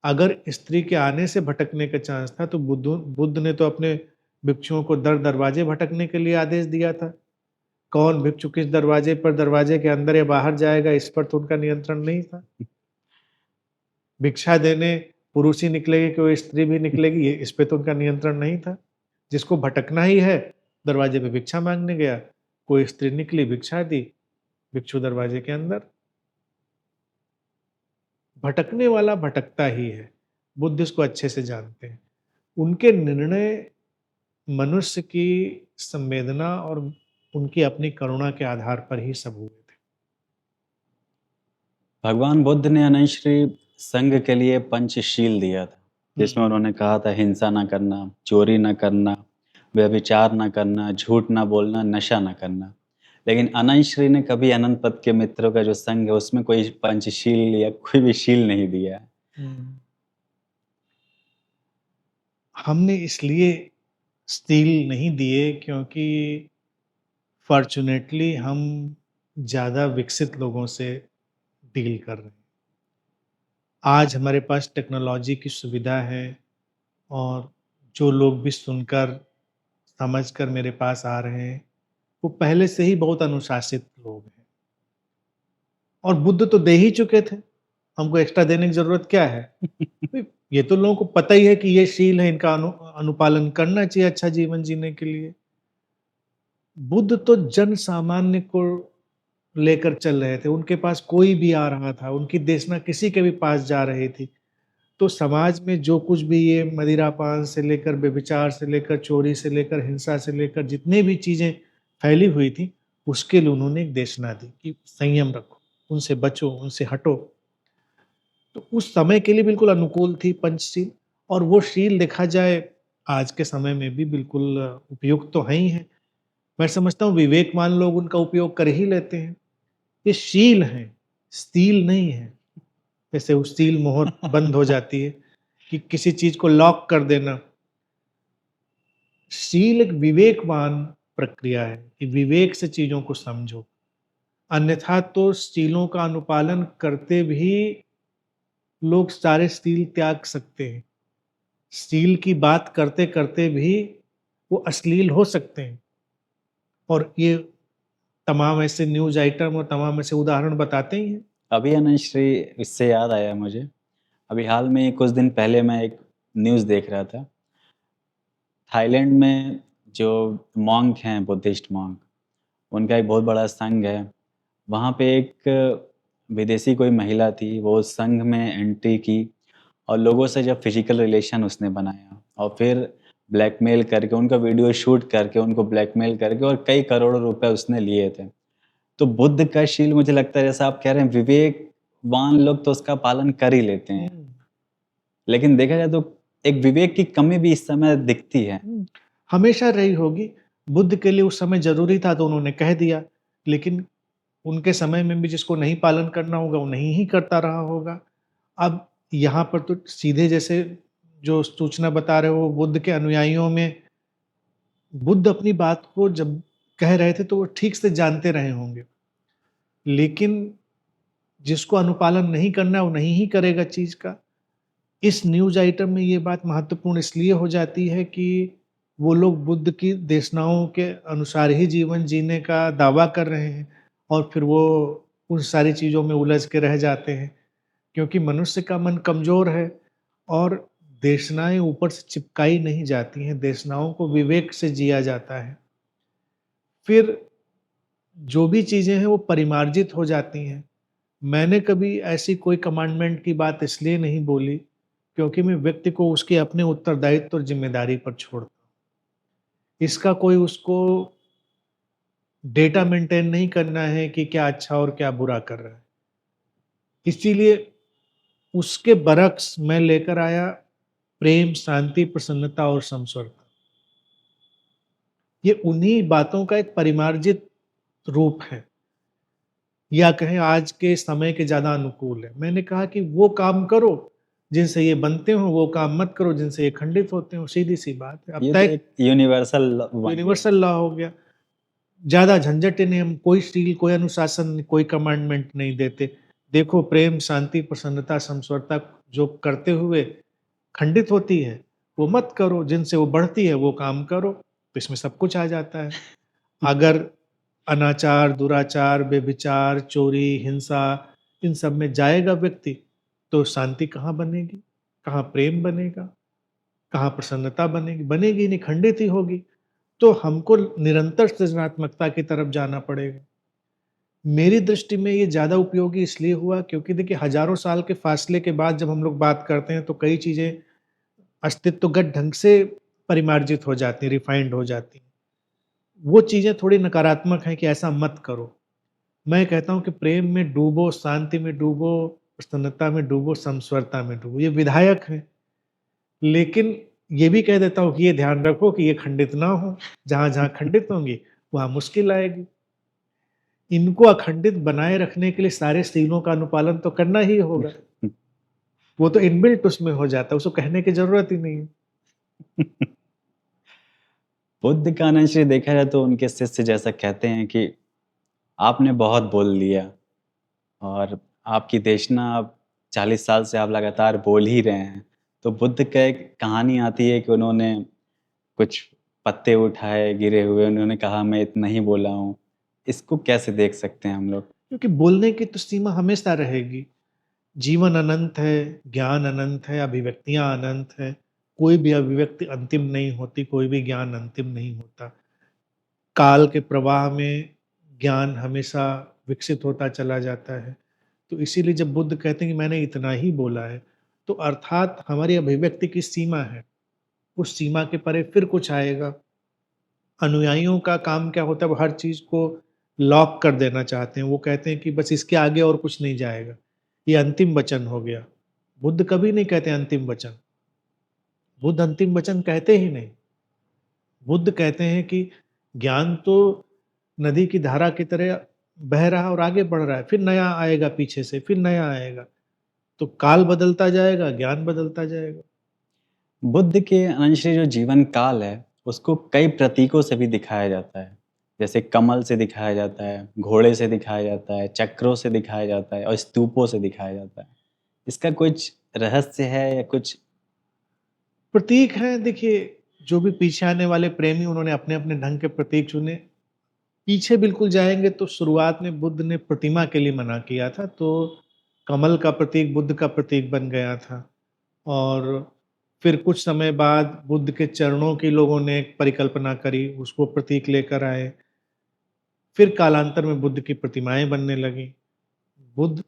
अगर स्त्री के आने से भटकने का चांस था, तो बुद्ध ने तो अपने भिक्षुओं को दरवाजे भटकने के लिए आदेश दिया था। कौन भिक्षु किस दरवाजे पर, दरवाजे के अंदर या बाहर जाएगा, इस पर तो उनका नियंत्रण नहीं था। भिक्षा देने पुरुष ही निकलेगी कि वो स्त्री भी निकलेगी, ये इस पे तो उनका नियंत्रण नहीं था। जिसको भटकना ही है, दरवाजे पे भिक्षा मांगने गया, कोई स्त्री निकली, भिक्षा दी, भिक्षु दरवाजे के अंदर। भटकने वाला भटकता ही है। बुद्ध इसको अच्छे से जानते हैं। उनके निर्णय मनुष्य की संवेदना और उनकी अपनी करुणा के आधार पर ही सब हुए थे। भगवान बुद्ध ने अनंतश्री संघ के लिए पंचशील दिया था, जिसमें उन्होंने कहा था हिंसा ना करना, चोरी ना करना, व्यभिचार ना करना, झूठ ना बोलना, नशा ना करना। लेकिन अनंतश्री ने कभी अनंत पद के मित्रों का जो संघ है उसमें कोई पंचशील या कोई भी शील नहीं दिया है। हमने इसलिए स्टील नहीं दिए क्योंकि फॉर्चुनेटली हम ज़्यादा विकसित लोगों से डील कर रहे हैं। आज हमारे पास टेक्नोलॉजी की सुविधा है, और जो लोग भी सुनकर, समझकर मेरे पास आ रहे हैं, वो पहले से ही बहुत अनुशासित लोग हैं। और बुद्ध तो दे ही चुके थे, हमको एक्स्ट्रा देने की ज़रूरत क्या है? भाई, ये तो लोगों को पता ही है कि ये शील है, इनका अनुपालन करना चाहिए अच्छा जीवन जीने के लिए। बुद्ध तो जन सामान्य को लेकर चल रहे थे, उनके पास कोई भी आ रहा था, उनकी देशना किसी के भी पास जा रही थी, तो समाज में जो कुछ भी ये मदिरापान से लेकर, व्यभिचार से लेकर, चोरी से लेकर, हिंसा से लेकर जितनी भी चीज़ें फैली हुई थी, उसके लिए उन्होंने एक देशना दी कि संयम रखो, उनसे बचो, उनसे हटो। तो उस समय के लिए बिल्कुल अनुकूल थी पंचशील, और वो शील देखा जाए आज के समय में भी बिल्कुल उपयुक्त तो है ही है। मैं समझता हूँ विवेकवान लोग उनका उपयोग कर ही लेते हैं। ये शील है, स्टील नहीं है। जैसे वो स्टील मोहर बंद हो जाती है कि किसी चीज को लॉक कर देना। शील एक विवेकवान प्रक्रिया है कि विवेक से चीजों को समझो। अन्यथा तो स्टीलों का अनुपालन करते भी लोग सारे स्टील त्याग सकते हैं। स्टील की बात करते करते भी वो अश्लील हो सकते हैं। और ये तमाम ऐसे न्यूज आइटम और तमाम ऐसे उदाहरण बताते ही हैं। अभी अनंतश्री, इससे याद आया मुझे, अभी हाल में कुछ दिन पहले मैं एक न्यूज़ देख रहा था। थाईलैंड में जो मॉन्क हैं, बुद्धिस्ट मॉन्क, उनका एक बहुत बड़ा संघ है। वहाँ पे एक विदेशी कोई महिला थी, वो उस संघ में एंट्री की और लोगों से जब फिजिकल रिलेशन उसने बनाया और फिर ब्लैकमेल करके, उनका वीडियो शूट करके, उनको ब्लैकमेल करके और कई करोड़ों रुपए उसने लिए थे। तो बुद्ध का शील, मुझे लगता है जैसा आप कह रहे हैं, विवेकवान लोग तो उसका पालन कर ही लेते हैं, लेकिन देखा जाए तो एक विवेक की कमी भी इस समय दिखती है। हमेशा रही होगी। बुद्ध के लिए उस समय जरूरी था तो उन्होंने कह दिया, लेकिन उनके समय में भी जिसको नहीं पालन करना होगा वो नहीं ही करता रहा होगा। अब यहाँ पर तो सीधे जैसे जो सूचना बता रहे हो, बुद्ध के अनुयायियों में बुद्ध अपनी बात को जब कह रहे थे तो वो ठीक से जानते रहे होंगे, लेकिन जिसको अनुपालन नहीं करना है वो नहीं ही करेगा चीज का। इस न्यूज आइटम में ये बात महत्वपूर्ण इसलिए हो जाती है कि वो लोग बुद्ध की देशनाओं के अनुसार ही जीवन जीने का दावा कर रहे हैं, और फिर वो उन सारी चीज़ों में उलझ के रह जाते हैं, क्योंकि मनुष्य का मन कमज़ोर है और देशनाएं ऊपर से चिपकाई नहीं जाती हैं, देशनाओं को विवेक से जिया जाता है। फिर जो भी चीज़ें हैं वो परिमार्जित हो जाती हैं। मैंने कभी ऐसी कोई कमांडमेंट की बात इसलिए नहीं बोली क्योंकि मैं व्यक्ति को उसके अपने उत्तरदायित्व और ज़िम्मेदारी पर छोड़ता हूँ। इसका कोई उसको डेटा मेंटेन नहीं करना है कि क्या अच्छा और क्या बुरा कर रहा है। इसीलिए उसके बरक्स मैं लेकर आया प्रेम, शांति, प्रसन्नता और समस्वरता। ये उन्हीं बातों का एक परिमार्जित रूप है, या कहें आज के समय के ज़्यादा अनुकूल है। मैंने कहा कि वो काम करो जिनसे ये बनते हो, वो काम मत करो जिनसे ये खंडित होते हो, सीधी-सी बात है। अब ये तो तय एक यूनिवर्सल बन गया। यूनिवर्सल लॉ हो गया। ज़्यादा झंझट ही नहीं, हम कोई स्टील, कोई अनुशासन, कोई कमांडमेंट नहीं देते। देखो प्रेम, शांति, प्रसन्नता, समस्वरता जो करते हुए खंडित होती है, वो मत करो, जिनसे वो बढ़ती है वो काम करो, तो इसमें सब कुछ आ जाता है। अगर अनाचार, दुराचार, व्यभिचार, चोरी, हिंसा इन सब में जाएगा व्यक्ति, तो शांति कहाँ बनेगी? कहाँ प्रेम बनेगा? कहाँ प्रसन्नता बनेगी? बनेगी नहीं, खंडित ही होगी। तो हमको निरंतर सृजनात्मकता की तरफ जाना पड़ेगा। मेरी दृष्टि में ये ज़्यादा उपयोगी इसलिए हुआ क्योंकि देखिए हज़ारों साल के फासले के बाद जब हम लोग बात करते हैं तो कई चीज़ें अस्तित्वगत ढंग से परिमार्जित हो जाती हैं, रिफाइंड हो जाती हैं। वो चीज़ें थोड़ी नकारात्मक हैं कि ऐसा मत करो। मैं कहता हूँ कि प्रेम में डूबो, शांति में डूबो, प्रसन्नता में डूबो, समस्वरता में डूबो। ये विधायक हैं, लेकिन ये भी कह देता हूँ कि ये ध्यान रखो कि ये खंडित ना हो। जहाँ-जहाँ खंडित होंगी, वहाँ मुश्किल आएगी। इनको अखंडित बनाए रखने के लिए सारे सीलों का अनुपालन तो करना ही होगा। वो तो इनबिल्ट उसमें हो जाता है, उसको कहने की ज़रूरत ही नहीं है। बुद्ध का अनुश्री देखा जाए तो उनके शिष्य जैसा कहते हैं कि आपने बहुत बोल लिया और आपकी देशना अब 40 साल से आप लगातार बोल ही रहे हैं। तो बुद्ध का एक कहानी आती है कि उन्होंने कुछ पत्ते उठाए गिरे हुए, उन्होंने कहा मैं इतना ही बोला हूँ। इसको कैसे देख सकते हैं हम लोग? क्योंकि बोलने की तो सीमा हमेशा रहेगी। जीवन अनंत है, ज्ञान अनंत है, अभिव्यक्तियाँ अनंत हैं। कोई भी अभिव्यक्ति अंतिम नहीं होती, कोई भी ज्ञान अंतिम नहीं होता। काल के प्रवाह में ज्ञान हमेशा विकसित होता चला जाता है। तो इसीलिए जब बुद्ध कहते हैं कि मैंने इतना ही बोला है, तो अर्थात हमारी अभिव्यक्ति की सीमा है। उस सीमा के परे फिर कुछ आएगा। अनुयायियों का काम क्या होता है, वो हर चीज़ को लॉक कर देना चाहते हैं। वो कहते हैं कि बस इसके आगे और कुछ नहीं जाएगा। ये अंतिम वचन हो गया। बुद्ध कभी नहीं कहते अंतिम वचन। बुद्ध अंतिम वचन कहते ही नहीं। बुद्ध कहते हैं कि ज्ञान तो नदी की धारा की तरह बह रहा है और आगे बढ़ रहा है, फिर नया आएगा पीछे से, फिर नया आएगा। तो काल बदलता जाएगा, ज्ञान बदलता जाएगा। बुद्ध के अनुश्री जो जीवन काल है, उसको कई प्रतीकों से भी दिखाया जाता है। जैसे कमल से दिखाया जाता है, घोड़े से दिखाया जाता है, चक्रों से दिखाया जाता है और स्तूपों से दिखाया जाता है। इसका कुछ रहस्य है या कुछ? प्रतीक हैं देखिए, जो भी पीछे आने वाले प्रेमी उन्होंने अपने-अपने ढंग के प्रतीक चुने। पीछे बिल्कुल जाएँगे तो शुरुआत में बुद्ध ने प्रतिमा के लिए मना किया था, तो कमल का प्रतीक बुद्ध का प्रतीक बन गया था। और फिर कुछ समय बाद बुद्ध के चरणों की लोगों ने एक परिकल्पना करी, उसको प्रतीक लेकर आए। फिर कालांतर में बुद्ध की प्रतिमाएँ बनने लगीं। बुद्ध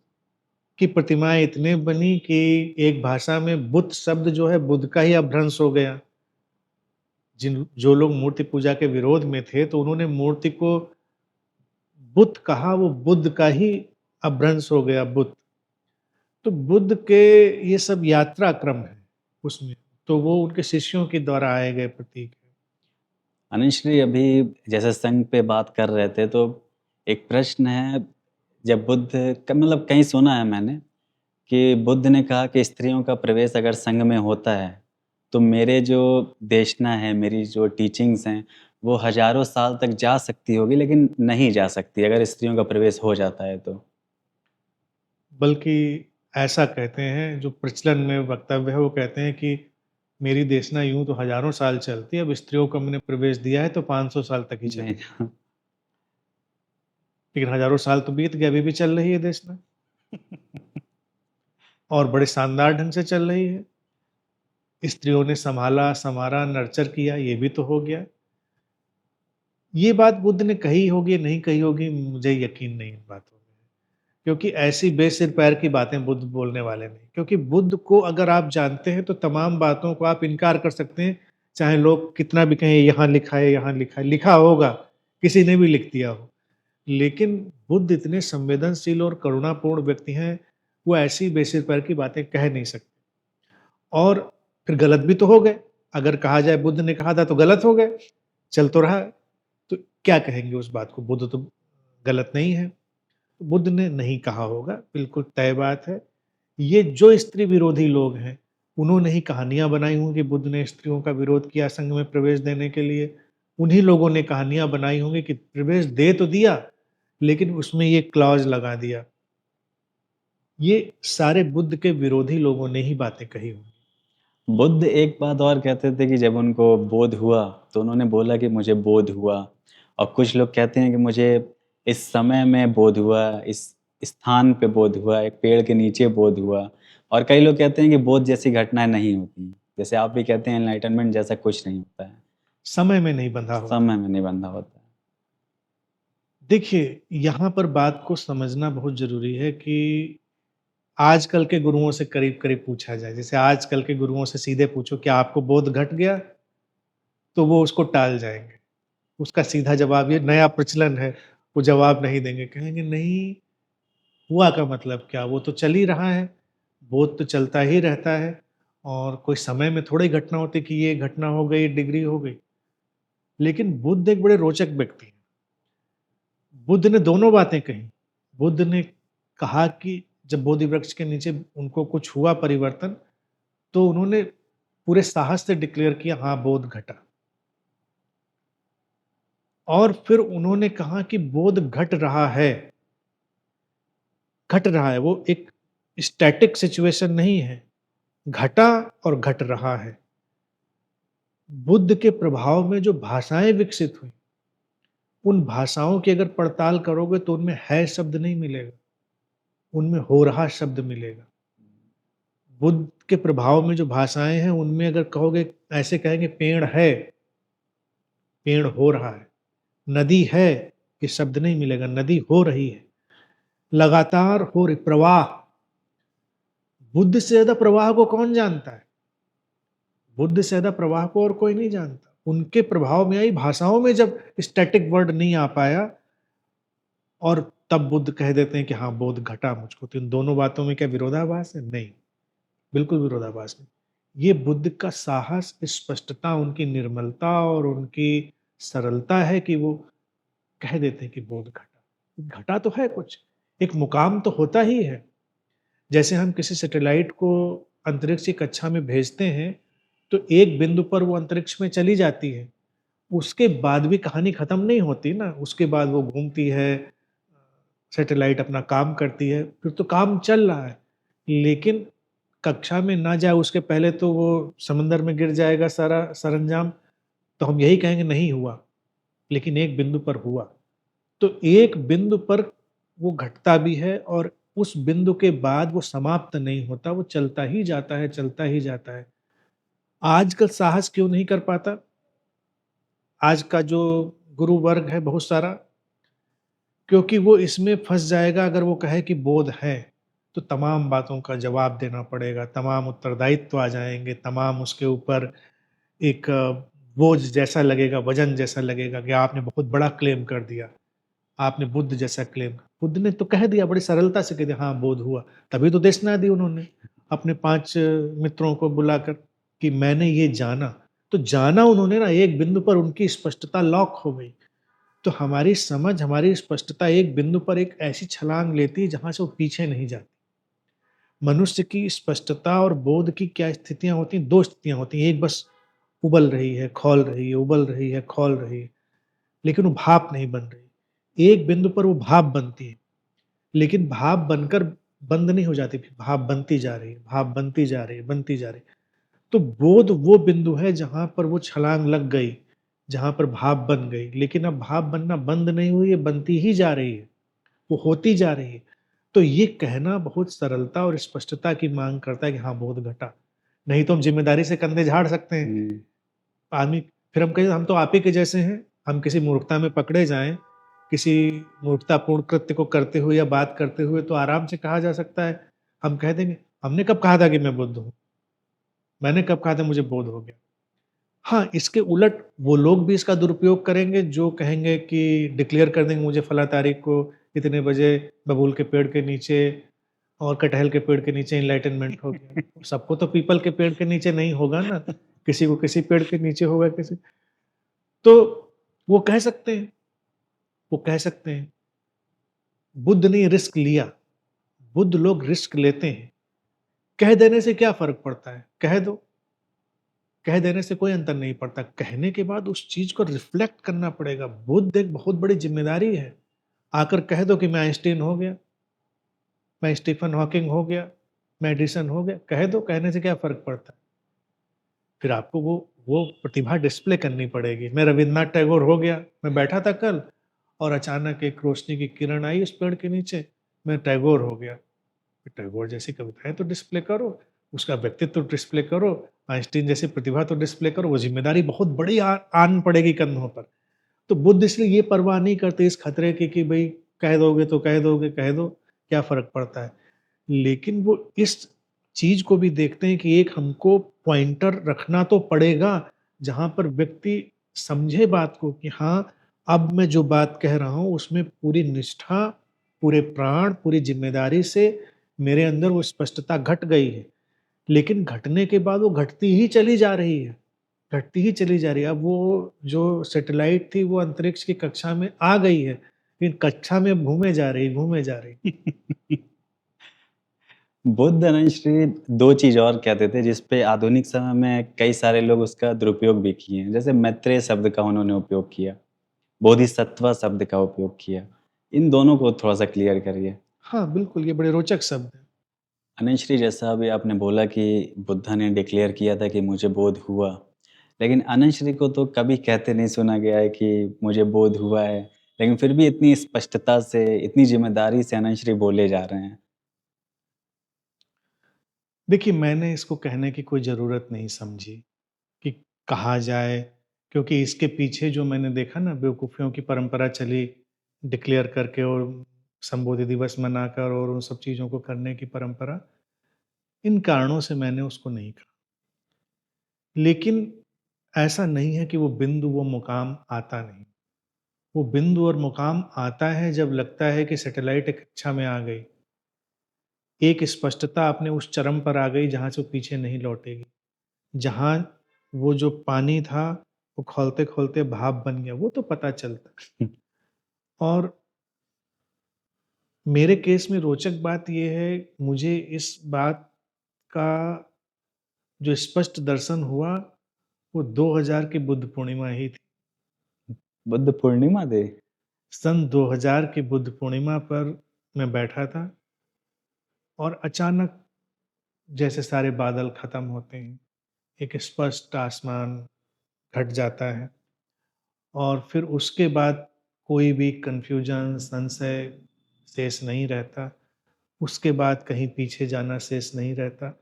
की प्रतिमाएँ इतने बनी कि एक भाषा में बुद्ध शब्द जो है बुद्ध का ही अपभ्रंश हो गया। जो लोग मूर्ति पूजा के विरोध में थे, तो उन्होंने मूर्ति को बुत कहा, वो बुद्ध का ही अपभ्रंश हो गया बुत। तो बुद्ध के ये सब यात्रा क्रम है उसमें, तो वो उनके शिष्यों के द्वारा आए गए प्रतीक हैं। अनुश्री अभी जैसे संघ पे बात कर रहे थे, तो एक प्रश्न है, जब बुद्ध का मतलब कहीं सुना है मैंने कि बुद्ध ने कहा कि स्त्रियों का प्रवेश अगर संघ में होता है, तो मेरे जो देशना है, मेरी जो टीचिंग्स हैं, वो हज़ारों साल तक जा सकती होगी, लेकिन नहीं जा सकती अगर स्त्रियों का प्रवेश हो जाता है तो। बल्कि ऐसा कहते हैं, जो प्रचलन में वक्तव्य है, वो कहते हैं कि मेरी देशना यूँ तो हज़ारों साल चलती है, अब स्त्रियों को हमने प्रवेश दिया है तो 500 साल तक ही नहीं। चलेगी। लेकिन हज़ारों साल तो बीत गए, अभी भी चल रही है देशना और बड़े शानदार ढंग से चल रही है। स्त्रियों ने सँभाला, संवारा, नर्चर किया, ये भी तो हो गया। ये बात बुद्ध ने कही होगी, नहीं कही होगी, मुझे यकीन नहीं इन बातों में। क्योंकि ऐसी बेसिर पैर की बातें बुद्ध बोलने वाले नहीं। क्योंकि बुद्ध को अगर आप जानते हैं तो तमाम बातों को आप इनकार कर सकते हैं, चाहे लोग कितना भी कहें यहाँ लिखा है, यहाँ लिखा है, लिखा होगा, किसी ने भी लिख दिया हो। लेकिन बुद्ध इतने संवेदनशील और करुणापूर्ण व्यक्ति हैं, वो ऐसी बेसिर पैर की बातें कह नहीं सकते। और फिर गलत भी तो हो गए, अगर कहा जाए बुद्ध ने कहा था तो गलत हो गए, चल तो रहा है, तो क्या कहेंगे उस बात को, बुद्ध तो गलत नहीं है। बुद्ध ने नहीं कहा होगा, बिल्कुल तय बात है। ये जो स्त्री विरोधी लोग हैं, उन्होंने ही कहानियाँ बनाई होंगी कि बुद्ध ने स्त्रियों का विरोध किया संघ में प्रवेश देने के लिए। उन्हीं लोगों ने कहानियाँ बनाई होंगी कि प्रवेश दे तो दिया, लेकिन उसमें ये क्लॉज़ लगा दिया। ये सारे बुद्ध के विरोधी लोगों ने ही बातें कही होंगी। बुद्ध एक बात और कहते थे कि जब उनको बोध हुआ, तो उन्होंने बोला कि मुझे बोध हुआ। और कुछ लोग कहते हैं कि मुझे इस समय में बोध हुआ, इस स्थान पे बोध हुआ, एक पेड़ के नीचे बोध हुआ। और कई लोग कहते हैं कि बोध जैसी घटनाएँ नहीं होती। जैसे आप भी कहते हैं एनलाइटनमेंट जैसा कुछ नहीं होता है, समय में नहीं बंधा होता। समय में नहीं बंधा होता है। देखिए, यहाँ पर बात को समझना बहुत ज़रूरी है कि आजकल के गुरुओं से करीब-करीब पूछा जाए, जैसे आजकल के गुरुओं से सीधे पूछो क्या आपको बोध घट गया? तो वो उसको टाल जाएँगे। उसका सीधा जवाब ये नया प्रचलन है, वो जवाब नहीं देंगे, कहेंगे नहीं, हुआ का मतलब क्या? वो तो चल ही रहा है, बोध तो चलता ही रहता है और कोई समय में थोड़ी घटना होती कि ये घटना हो गई, डिग्री हो गई। लेकिन बुद्ध एक बड़े रोचक व्यक्ति हैं। बुद्ध ने दोनों बातें कही। बुद्ध ने कहा कि जब बोधि वृक्ष के नीचे उनको कुछ हुआ परिवर्तन, तो उन्होंने पूरे साहस से डिक्लेयर किया, हाँ, बोध घटा। और फिर उन्होंने कहा कि बोध घट रहा है, घट रहा है, वो एक स्टैटिक सिचुएशन नहीं है, घटा और घट रहा है। बुद्ध के प्रभाव में जो भाषाएं विकसित हुई, उन भाषाओं की अगर पड़ताल करोगे तो उनमें है शब्द नहीं मिलेगा, उनमें हो रहा शब्द मिलेगा। बुद्ध के प्रभाव में जो भाषाएं हैं उनमें अगर कहोगे, ऐसे कहेंगे पेड़ है, पेड़ हो रहा है, नदी है, ये शब्द नहीं मिलेगा, नदी हो रही है, लगातार हो रही, प्रवाह। बुद्ध से ज्यादा प्रवाह को कौन जानता है? बुद्ध से ज्यादा प्रवाह को और कोई नहीं जानता। उनके प्रभाव में आई भाषाओं में जब स्टैटिक वर्ड नहीं आ पाया, और तब बुद्ध कह देते हैं कि हाँ, बोध घटा मुझको। तो इन दोनों बातों में क्या विरोधाभास है? नहीं, बिल्कुल विरोधाभास नहीं। ये बुद्ध का साहस, स्पष्टता, उनकी निर्मलता और उनकी सरलता है कि वो कह देते हैं कि बोध घटा। घटा तो है कुछ, एक मुकाम तो होता ही है। जैसे हम किसी सैटेलाइट को अंतरिक्ष की कक्षा में भेजते हैं, तो एक बिंदु पर वो अंतरिक्ष में चली जाती है। उसके बाद भी कहानी खत्म नहीं होती ना, उसके बाद वो घूमती है, सैटेलाइट अपना काम करती है, फिर तो काम चल रहा है। लेकिन कक्षा में ना जाए उसके पहले तो वो समंदर में गिर जाएगा सारा सरंजाम, तो हम यही कहेंगे नहीं हुआ। लेकिन एक बिंदु पर हुआ। तो एक बिंदु पर वो घटता भी है और उस बिंदु के बाद वो समाप्त नहीं होता, वो चलता ही जाता है, चलता ही जाता है। आजकल साहस क्यों नहीं कर पाता? आज का जो गुरु वर्ग है बहुत सारा, क्योंकि वो इसमें फँस जाएगा। अगर वो कहे कि बोध है, तो तमाम बातों का जवाब देना पड़ेगा, तमाम उत्तरदायित्व आ जाएँगे, तमाम उसके ऊपर एक बोझ जैसा लगेगा, वज़न जैसा लगेगा कि आपने बहुत बड़ा क्लेम कर दिया, आपने बुद्ध जैसा क्लेम। बुद्ध ने तो कह दिया, बड़ी सरलता से कह दिया, हाँ, बोध हुआ। तभी तो देशना दी उन्होंने, अपने 5 मित्रों को बुलाकर कि मैंने ये जाना। तो जाना उन्होंने ना, एक बिंदु पर उनकी स्पष्टता लॉक हो गई। तो हमारी समझ, हमारी स्पष्टता एक बिंदु पर एक ऐसी छलांग लेती है जहाँ से वो पीछे नहीं जाती। मनुष्य की स्पष्टता और बोध की क्या स्थितियाँ होती हैं? 2 स्थितियाँ होती हैं। एक बस उबल रही है, खौल रही है, उबल रही है, खौल रही है, लेकिन वो भाप नहीं बन रही। एक बिंदु पर वो भाप बनती है, लेकिन भाप बनकर बंद नहीं हो जाती, फिर भाप बनती जा रही है, भाप बनती जा रही है, बनती जा रही है। तो बोध वो बिंदु है जहाँ पर वो छलांग लग गई, जहाँ पर भाप बन गई, लेकिन अब भाप बनना बंद नहीं हुई है, बनती ही जा रही है, वो होती जा रही है। तो ये कहना बहुत सरलता और स्पष्टता की माँग करता है कि हाँ, बोध घटा। नहीं तो हम ज़िम्मेदारी से कंधे झाड़ सकते हैं। हुँ। आदमी फिर हम कहें हम तो आप ही के जैसे हैं, हम किसी मूर्खता में पकड़े जाएँ किसी मूर्खतापूर्ण कृत्य को करते हुए या बात करते हुए, तो आराम से कहा जा सकता है, हम कह देंगे, हमने कब कहा था कि मैं बुद्ध हूँ? मैंने कब कहा था मुझे बोध हो गया? हाँ, इसके उलट वो लोग भी इसका दुरुपयोग करेंगे जो कहेंगे कि डिक्लेयर कर देंगे मुझे फलाँ तारीख को इतने बजे बबूल के पेड़ के नीचे और कटहल के पेड़ के नीचे एनलाइटनमेंट हो गया। सबको तो पीपल के पेड़ के नीचे नहीं होगा ना, किसी को किसी पेड़ के नीचे होगा किसी, तो वो कह सकते हैं, वो कह सकते हैं। बुद्ध ने रिस्क लिया, बुद्ध लोग रिस्क लेते हैं। कह देने से क्या फ़र्क पड़ता है? कह दो। कह देने से कोई अंतर नहीं पड़ता। कहने के बाद उस चीज़ को रिफ्लेक्ट करना पड़ेगा। बुद्ध एक बहुत बड़ी ज़िम्मेदारी है। आकर कह दो कि मैं आइंस्टीन हो गया, मैं स्टीफन हॉकिंग हो गया, मैं एडिसन हो गया। कह दो, कहने से क्या फ़र्क पड़ता है? फिर आपको वो प्रतिभा डिस्प्ले करनी पड़ेगी। मैं रवींद्रनाथ टैगोर हो गया, मैं बैठा था कल और अचानक एक रोशनी की किरण आई उस पेड़ के नीचे, मैं टैगोर हो गया। टैगोर जैसी कविताएँ तो डिस्प्ले करो, उसका व्यक्तित्व तो डिस्प्ले करो, आइंस्टीन जैसी प्रतिभा तो डिस्प्ले करो, वो ज़िम्मेदारी बहुत बड़ी आन पड़ेगी कंधों पर। तो बुद्ध इसलिए ये परवाह नहीं करते इस खतरे की कि भई कह दोगे तो कह दोगे, कह दो, क्या फ़र्क पड़ता है। लेकिन वो इस चीज़ को भी देखते हैं कि एक हमको पॉइंटर रखना तो पड़ेगा, जहाँ पर व्यक्ति समझे बात को कि हाँ, अब मैं जो बात कह रहा हूँ उसमें पूरी निष्ठा, पूरे प्राण, पूरी ज़िम्मेदारी से मेरे अंदर वो स्पष्टता घट गई है। लेकिन घटने के बाद वो घटती ही चली जा रही है, घटती ही चली जा रही है। अब वो जो सैटेलाइट थी वो अंतरिक्ष की कक्षा में आ गई है, लेकिन कक्षा में घूमे जा रही, घूमे जा रही। बुद्ध धनश्री 2 चीज़ और कहते थे जिस पे आधुनिक समय में कई सारे लोग उसका दुरुपयोग भी किए हैं। जैसे मैत्रेय शब्द का उन्होंने उपयोग किया, बोधिसत्व शब्द का उपयोग किया। इन दोनों को थोड़ा-सा क्लियर करिए। हाँ, बिल्कुल, ये बड़े रोचक शब्द हैं। अनश्री जैसा अभी आपने बोला कि बुद्धा ने डिक्लेयर किया था कि मुझे बोध हुआ, लेकिन अनश्री को तो कभी कहते नहीं सुना गया है कि मुझे बोध हुआ है, लेकिन फिर भी इतनी स्पष्टता से, इतनी ज़िम्मेदारी से अनश्री बोले जा रहे हैं। देखिए, मैंने इसको कहने की कोई ज़रूरत नहीं समझी कि कहा जाए, क्योंकि इसके पीछे जो मैंने देखा ना बेवकूफ़ियों की परंपरा चली, डिक्लेयर करके और संबोधि दिवस मनाकर और उन सब चीज़ों को करने की परंपरा, इन कारणों से मैंने उसको नहीं कहा। लेकिन ऐसा नहीं है कि वो बिंदु, वो मुकाम आता नहीं। वो बिंदु और मुकाम आता है जब लगता है कि सैटेलाइट एक कक्षा में आ गई। एक स्पष्टता अपने उस चरम पर आ गई जहाँ से वो पीछे नहीं लौटेगी। जहाँ वो जो पानी था, वो खौलते-खौलते भाप बन गया, वो तो पता चलता है। और मेरे केस में रोचक बात ये है, मुझे इस बात का जो स्पष्ट दर्शन हुआ, वो 2000 की बुद्ध पूर्णिमा ही थी। बुद्ध पूर्णिमा दे सन 2000 की बुद्ध पूर्णिमा पर मैं बैठा था और अचानक जैसे सारे बादल खत्म होते हैं, एक स्पष्ट आसमान घट जाता है और फिर उसके बाद कोई भी कन्फ्यूजन, संशय शेष नहीं रहता। उसके बाद कहीं पीछे जाना शेष नहीं रहता।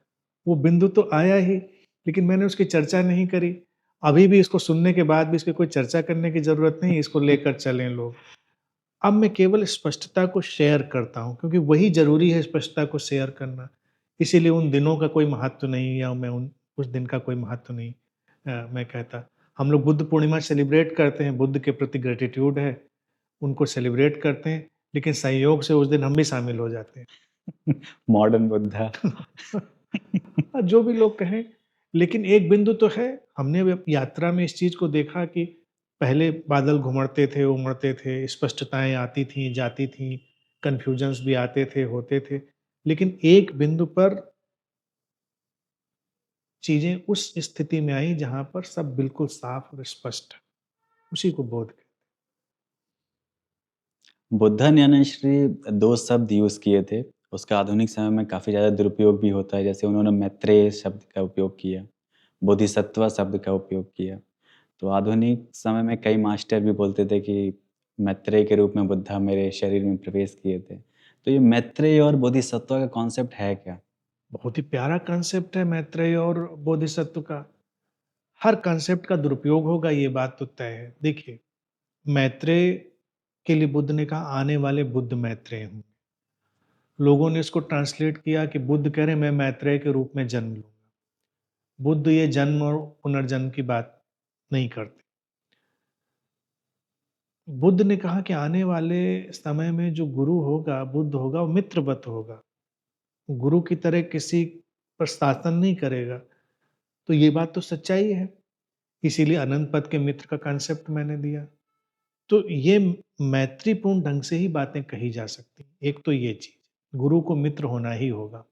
वो बिंदु तो आया ही, लेकिन मैंने उसकी चर्चा नहीं करी। अभी भी इसको सुनने के बाद भी इसकी कोई चर्चा करने की ज़रूरत नहीं, इसको लेकर चलें लोग। अब मैं केवल स्पष्टता को शेयर करता हूँ, क्योंकि वही ज़रूरी है स्पष्टता को शेयर करना। इसीलिए उन दिनों का कोई महत्व नहीं, या मैं उन उस दिन का कोई महत्व नहीं मैं कहता। हम लोग बुद्ध पूर्णिमा सेलिब्रेट करते हैं, बुद्ध के प्रति ग्रैटिट्यूड है, उनको सेलिब्रेट करते हैं, लेकिन संयोग से उस दिन हम भी शामिल हो जाते हैं। मॉडर्न बुद्धा। जो भी लोग कहें, लेकिन एक बिंदु तो है, हमने भी यात्रा में इस चीज़ को देखा कि पहले बादल घुमड़ते थे, उमड़ते थे, स्पष्टताएँ आती थीं, जाती थीं, कन्फ्यूजन्स भी आते थे, होते थे। लेकिन एक बिंदु पर चीज़ें उस स्थिति में आई जहाँ पर सब बिल्कुल साफ और स्पष्ट है। उसी को बोध कहते बुद्धा ने अनश्री 2 शब्द यूज़ किए थे, उसका आधुनिक समय में काफ़ी ज़्यादा दुरुपयोग भी होता है, जैसे उन्होंने मैत्रेय शब्द का उपयोग किया, बोधिसत्व शब्द का उपयोग किया। तो आधुनिक समय में कई मास्टर भी बोलते थे कि मैत्रेय के रूप में बुद्धा मेरे शरीर में प्रवेश किए थे। तो ये मैत्रेय और बोधिसत्व का कॉन्सेप्ट है क्या? बहुत ही प्यारा कांसेप्ट है मैत्रेय और बोधिसत्व का। हर कांसेप्ट का दुरुपयोग होगा, ये बात तो तय है। देखिए, मैत्रेय के लिए बुद्ध ने कहा आने वाले बुद्ध मैत्रेय हूँ। लोगों ने इसको ट्रांसलेट किया कि बुद्ध कह रहे मैं मैत्रेय के रूप में जन्म लूंगा। बुद्ध ये जन्म और पुनर्जन्म की बात नहीं करते। बुद्ध ने कहा कि आने वाले समय में जो गुरु होगा, बुद्ध होगा, वो मित्रवत होगा, गुरु की तरह किसी पर शासन नहीं करेगा। तो ये बात तो सच्चाई है, इसीलिए अनंत पद के मित्र का कॉन्सेप्ट मैंने दिया। तो ये मैत्रीपूर्ण ढंग से ही बातें कही जा सकती हैं। एक तो ये चीज, गुरु को मित्र होना ही होगा।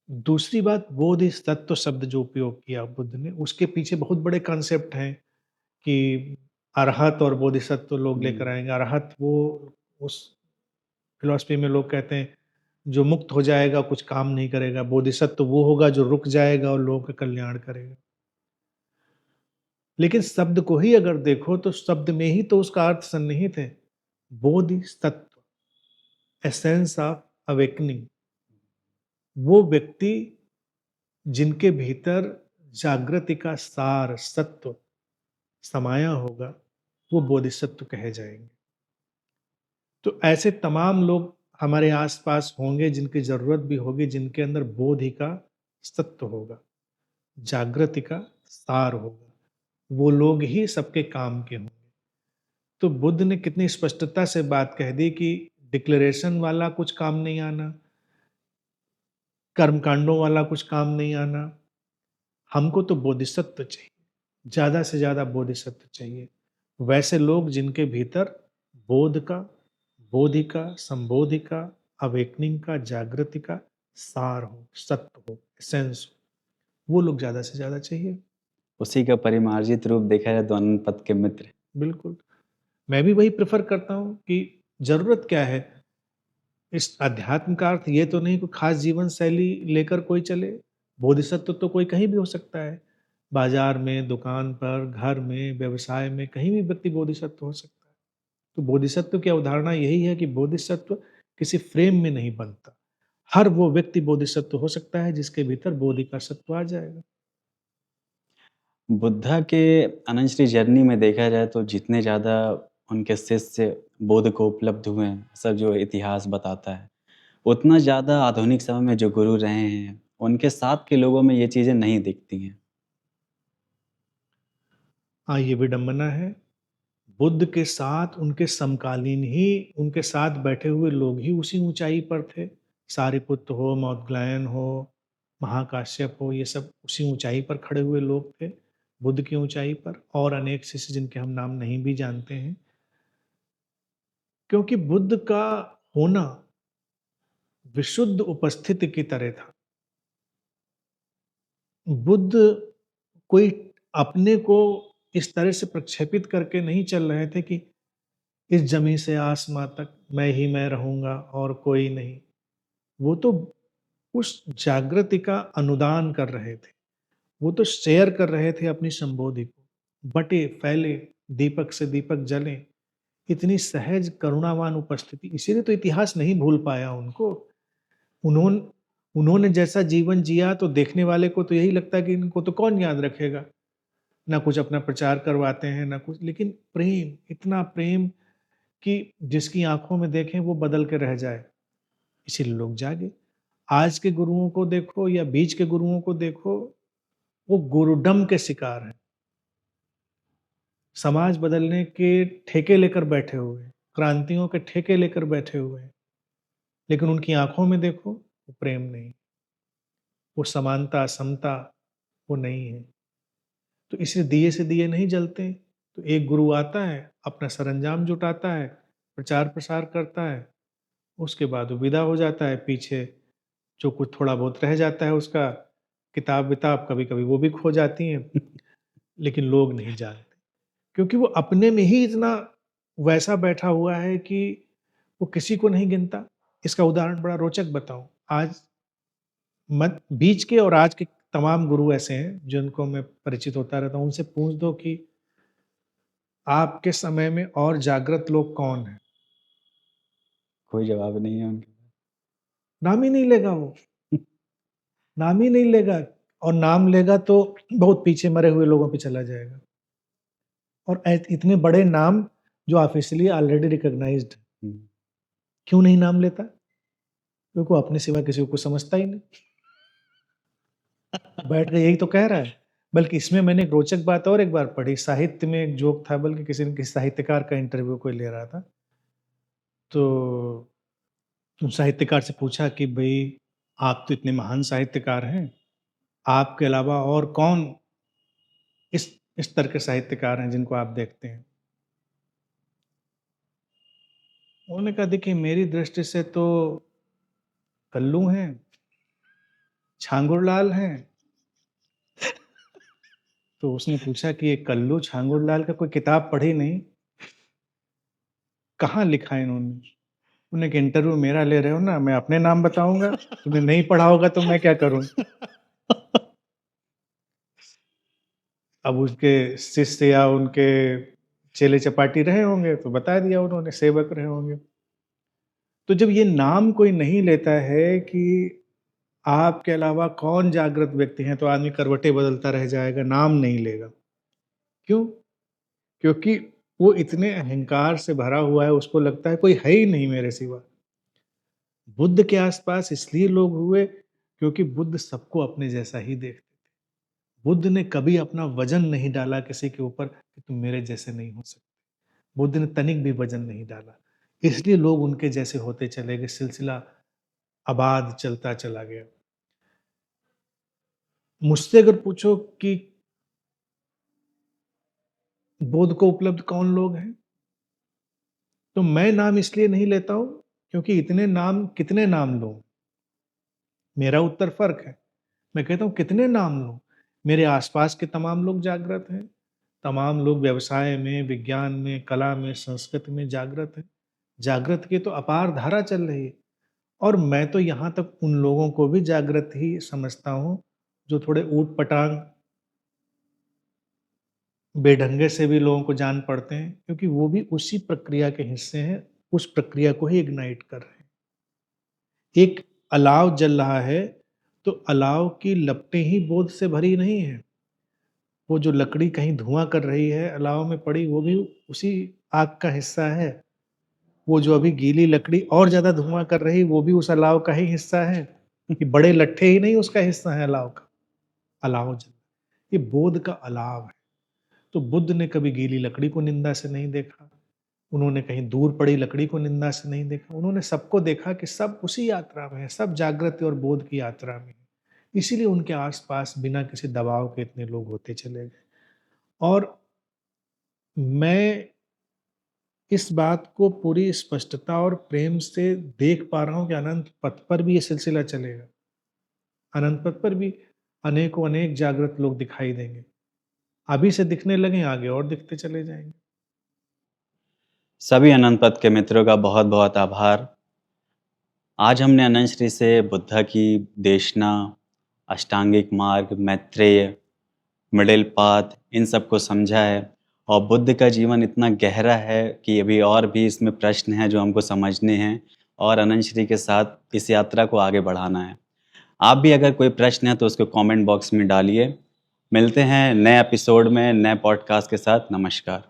दूसरी बात, बोधिसत्व शब्द जो उपयोग किया बुद्ध ने, उसके पीछे बहुत बड़े कॉन्सेप्ट हैं कि अरहत और बोधिसत्व लोग लेकर आएंगे। अरहत वो उस फिलॉसफी में लोग कहते हैं जो मुक्त हो जाएगा, कुछ काम नहीं करेगा। बोधिसत्व वो होगा जो रुक जाएगा और लोगों का कल्याण करेगा। लेकिन शब्द को ही अगर देखो तो शब्द में ही तो उसका अर्थ सन्निहित है। बोधिसत्व, एसेंस ऑफ अवेकनिंग, वो व्यक्ति जिनके भीतर जागृति का सार सत्व समाया होगा, वो बोधिसत्व कहे जाएंगे। तो ऐसे तमाम लोग हमारे आसपास होंगे जिनकी जरूरत भी होगी, जिनके अंदर बोधि का सत्व होगा, जागृति का सार होगा। वो लोग ही सबके काम के होंगे। तो बुद्ध ने कितनी स्पष्टता से बात कह दी कि डिक्लेरेशन वाला कुछ काम नहीं आना, कर्मकांडों वाला कुछ काम नहीं आना, हमको तो बोधिसत्व चाहिए, ज्यादा से ज्यादा बोधिसत्व चाहिए। वैसे लोग जिनके भीतर बोध का, बोधि का, संबोधि का, अवेकनिंग का, जागृति का सार हो, सत्य हो, एसेंस हो, वो लोग ज्यादा से ज्यादा चाहिए। उसी का परिमार्जित रूप देखा जाए तो अनंत पद के मित्र। बिल्कुल, मैं भी वही प्रेफर करता हूँ कि जरूरत क्या है। इस अध्यात्म का अर्थ ये तो नहीं कोई खास जीवन शैली लेकर कोई चले। बोधिसत्व तो कोई कहीं भी हो सकता है, बाजार में, दुकान पर, घर में, व्यवसाय में, कहीं भी व्यक्ति बोधिसत्व हो सकता है। तो बोधिसत्व की अवधारणा यही है कि बोधिसत्व किसी फ्रेम में नहीं बनता। हर वो व्यक्ति बोधिसत्व हो सकता है जिसके भीतर बोधि का सत्व आ जाएगा। बुद्धा के अनंत श्री जर्नी में देखा जाए तो जितने ज़्यादा उनके शिष्य बोध को उपलब्ध हुए हैं, सब जो इतिहास बताता है, उतना ज़्यादा आधुनिक समय में जो गुरु रहे हैं, उनके साथ के लोगों में ये चीज़ें नहीं दिखती हैं। हाँ, ये विडंबना है। बुद्ध के साथ उनके समकालीन ही, उनके साथ बैठे हुए लोग ही उसी ऊंचाई पर थे। सारिपुत्र हो, मौदगलायन हो, महाकाश्यप हो, ये सब उसी ऊंचाई पर खड़े हुए लोग थे, बुद्ध की ऊंचाई पर। और अनेक शिष्य जिनके हम नाम नहीं भी जानते हैं। क्योंकि बुद्ध का होना विशुद्ध उपस्थिति की तरह था। बुद्ध कोई अपने को इस तरह से प्रक्षेपित करके नहीं चल रहे थे कि इस जमी से आसमां तक मैं ही मैं रहूंगा और कोई नहीं। वो तो उस जागृति का अनुदान कर रहे थे, वो तो शेयर कर रहे थे अपनी संबोधि को। बटे फैले दीपक से दीपक जले, इतनी सहज करुणावान उपस्थिति, इसीलिए तो इतिहास नहीं भूल पाया उनको। उन्होंने उन्होंने जैसा जीवन जिया तो देखने वाले को तो यही लगता है कि इनको तो कौन याद रखेगा। ना कुछ अपना प्रचार करवाते हैं ना कुछ, लेकिन प्रेम, इतना प्रेम कि जिसकी आंखों में देखें वो बदल के रह जाए, इसीलिए लोग जागे। आज के गुरुओं को देखो या बीच के गुरुओं को देखो, वो गुरुडम के शिकार हैं, समाज बदलने के ठेके लेकर बैठे हुए हैं, क्रांतियों के ठेके लेकर बैठे हुए हैं। लेकिन उनकी आंखों में देखो वो प्रेम नहीं, वो समानता, समता वो नहीं है। तो इसलिए दिए से दिए नहीं जलते। तो एक गुरु आता है, अपना सरंजाम जुटाता है, प्रचार प्रसार करता है, उसके बाद वो विदा हो जाता है। पीछे जो कुछ थोड़ा बहुत रह जाता है उसका, किताब विताब कभी कभी वो भी खो जाती हैं, लेकिन लोग नहीं जानते क्योंकि वो अपने में ही इतना वैसा बैठा हुआ है कि वो किसी को नहीं गिनता। इसका उदाहरण बड़ा रोचक बताऊं। आज मत बीच के और आज के तमाम गुरु ऐसे हैं जिनको मैं परिचित होता रहता हूं, उनसे पूछ दो कि आपके समय में और जागृत लोग कौन हैं, कोई जवाब नहीं है उनके नाम ही नहीं लेगा वो, नाम ही नहीं लेगा। और नाम लेगा तो बहुत पीछे मरे हुए लोगों पे चला जाएगा। और इतने बड़े नाम जो ऑफिशियली ऑलरेडी रिकॉग्नाइज्ड है, हम्म, क्यों नहीं नाम लेता? क्योंकि वो अपने सिवा किसी को समझता ही नहीं। बैठ के यही तो कह रहा है। बल्कि इसमें मैंने एक रोचक बात और एक बार पढ़ी, साहित्य में एक जोक था, बल्कि किसी न किसी साहित्यकार का इंटरव्यू कोई ले रहा था। तो उन साहित्यकार से पूछा कि भई आप तो इतने महान साहित्यकार हैं, आपके अलावा और कौन इस स्तर के साहित्यकार हैं जिनको आप देखते हैं? उन्होंने कहा देखिए मेरी दृष्टि से तो कल्लू हैं, छांगुरलाल हैं। तो उसने पूछा कि ये कल्लू छांगुरलाल का कोई किताब पढ़ी नहीं? कहाँ लिखा है इन्होंने? उन्होंने कहा इंटरव्यू मेरा ले रहे हो ना, मैं अपने नाम बताऊँगा, तुमने नहीं पढ़ा होगा तो मैं क्या करूँ? अब उसके शिष्य या उनके चेले चपाटी रहे होंगे तो बता दिया उन्होंने, सेवक रहे होंगे। तो जब ये नाम कोई नहीं लेता है कि आपके अलावा कौन जागृत व्यक्ति हैं, तो आदमी करवटें बदलता रह जाएगा, नाम नहीं लेगा। क्यों? क्योंकि वो इतने अहंकार से भरा हुआ है, उसको लगता है कोई है ही नहीं मेरे सिवा। बुद्ध के आसपास इसलिए लोग हुए क्योंकि बुद्ध सबको अपने जैसा ही देखते थे। बुद्ध ने कभी अपना वजन नहीं डाला किसी के ऊपर कि तुम मेरे जैसे नहीं हो सकते। बुद्ध ने तनिक भी वजन नहीं डाला। इसलिए लोग उनके जैसे होते चले गए, सिलसिला आबाद चलता चला गया। मुझसे अगर पूछो कि बोध को उपलब्ध कौन लोग हैं, तो मैं नाम इसलिए नहीं लेता हूं क्योंकि इतने नाम कितने नाम लूं। मेरा उत्तर फर्क है। मैं कहता हूं कितने नाम लूं। मेरे आसपास के तमाम लोग जागृत हैं, तमाम लोग व्यवसाय में, विज्ञान में, कला में, संस्कृति में जागृत हैं। जागृत की तो अपार धारा चल रही है। और मैं तो यहाँ तक उन लोगों को भी जागृत ही समझता हूँ जो थोड़े ऊट पटांग बेढंगे से भी लोगों को जान पड़ते हैं, क्योंकि वो भी उसी प्रक्रिया के हिस्से हैं, उस प्रक्रिया को ही इग्नाइट कर रहे हैं। एक अलाव जल रहा है तो अलाव की लपटें ही बोध से भरी नहीं है। वो जो लकड़ी कहीं धुआं कर रही है अलाव में पड़ी, वो भी उसी आग का हिस्सा है। वो जो अभी गीली लकड़ी और ज्यादा धुआं कर रही, वो भी उस अलाव का ही हिस्सा है। कि बड़े लट्ठे ही नहीं उसका हिस्सा है अलाव का। अलाव जल, ये बोध का अलाव है। तो बुद्ध ने कभी गीली लकड़ी को निंदा से नहीं देखा, उन्होंने कहीं दूर पड़ी लकड़ी को निंदा से नहीं देखा। उन्होंने सबको देखा कि सब उसी यात्रा में है, सब जागृति और बोध की यात्रा में है। इसीलिए उनके आसपास बिना किसी दबाव के इतने लोग होते चले गए। और मैं इस बात को पूरी स्पष्टता और प्रेम से देख पा रहा हूँ कि अनंत पथ पर भी ये सिलसिला चलेगा। अनंत पथ पर भी अनेकों अनेक जागृत लोग दिखाई देंगे। अभी से दिखने लगे, आगे और दिखते चले जाएंगे। सभी अनंत पथ के मित्रों का बहुत बहुत आभार। आज हमने अनंत श्री से बुद्धा की देशना, अष्टांगिक मार्ग, मैत्रेय, मिडिल पाथ, इन सब को समझा है। और बुद्ध का जीवन इतना गहरा है कि अभी और भी इसमें प्रश्न हैं जो हमको समझने हैं और अनंत श्री के साथ इस यात्रा को आगे बढ़ाना है। आप भी अगर कोई प्रश्न है तो उसको कमेंट बॉक्स में डालिए। मिलते हैं नए एपिसोड में नए पॉडकास्ट के साथ। नमस्कार।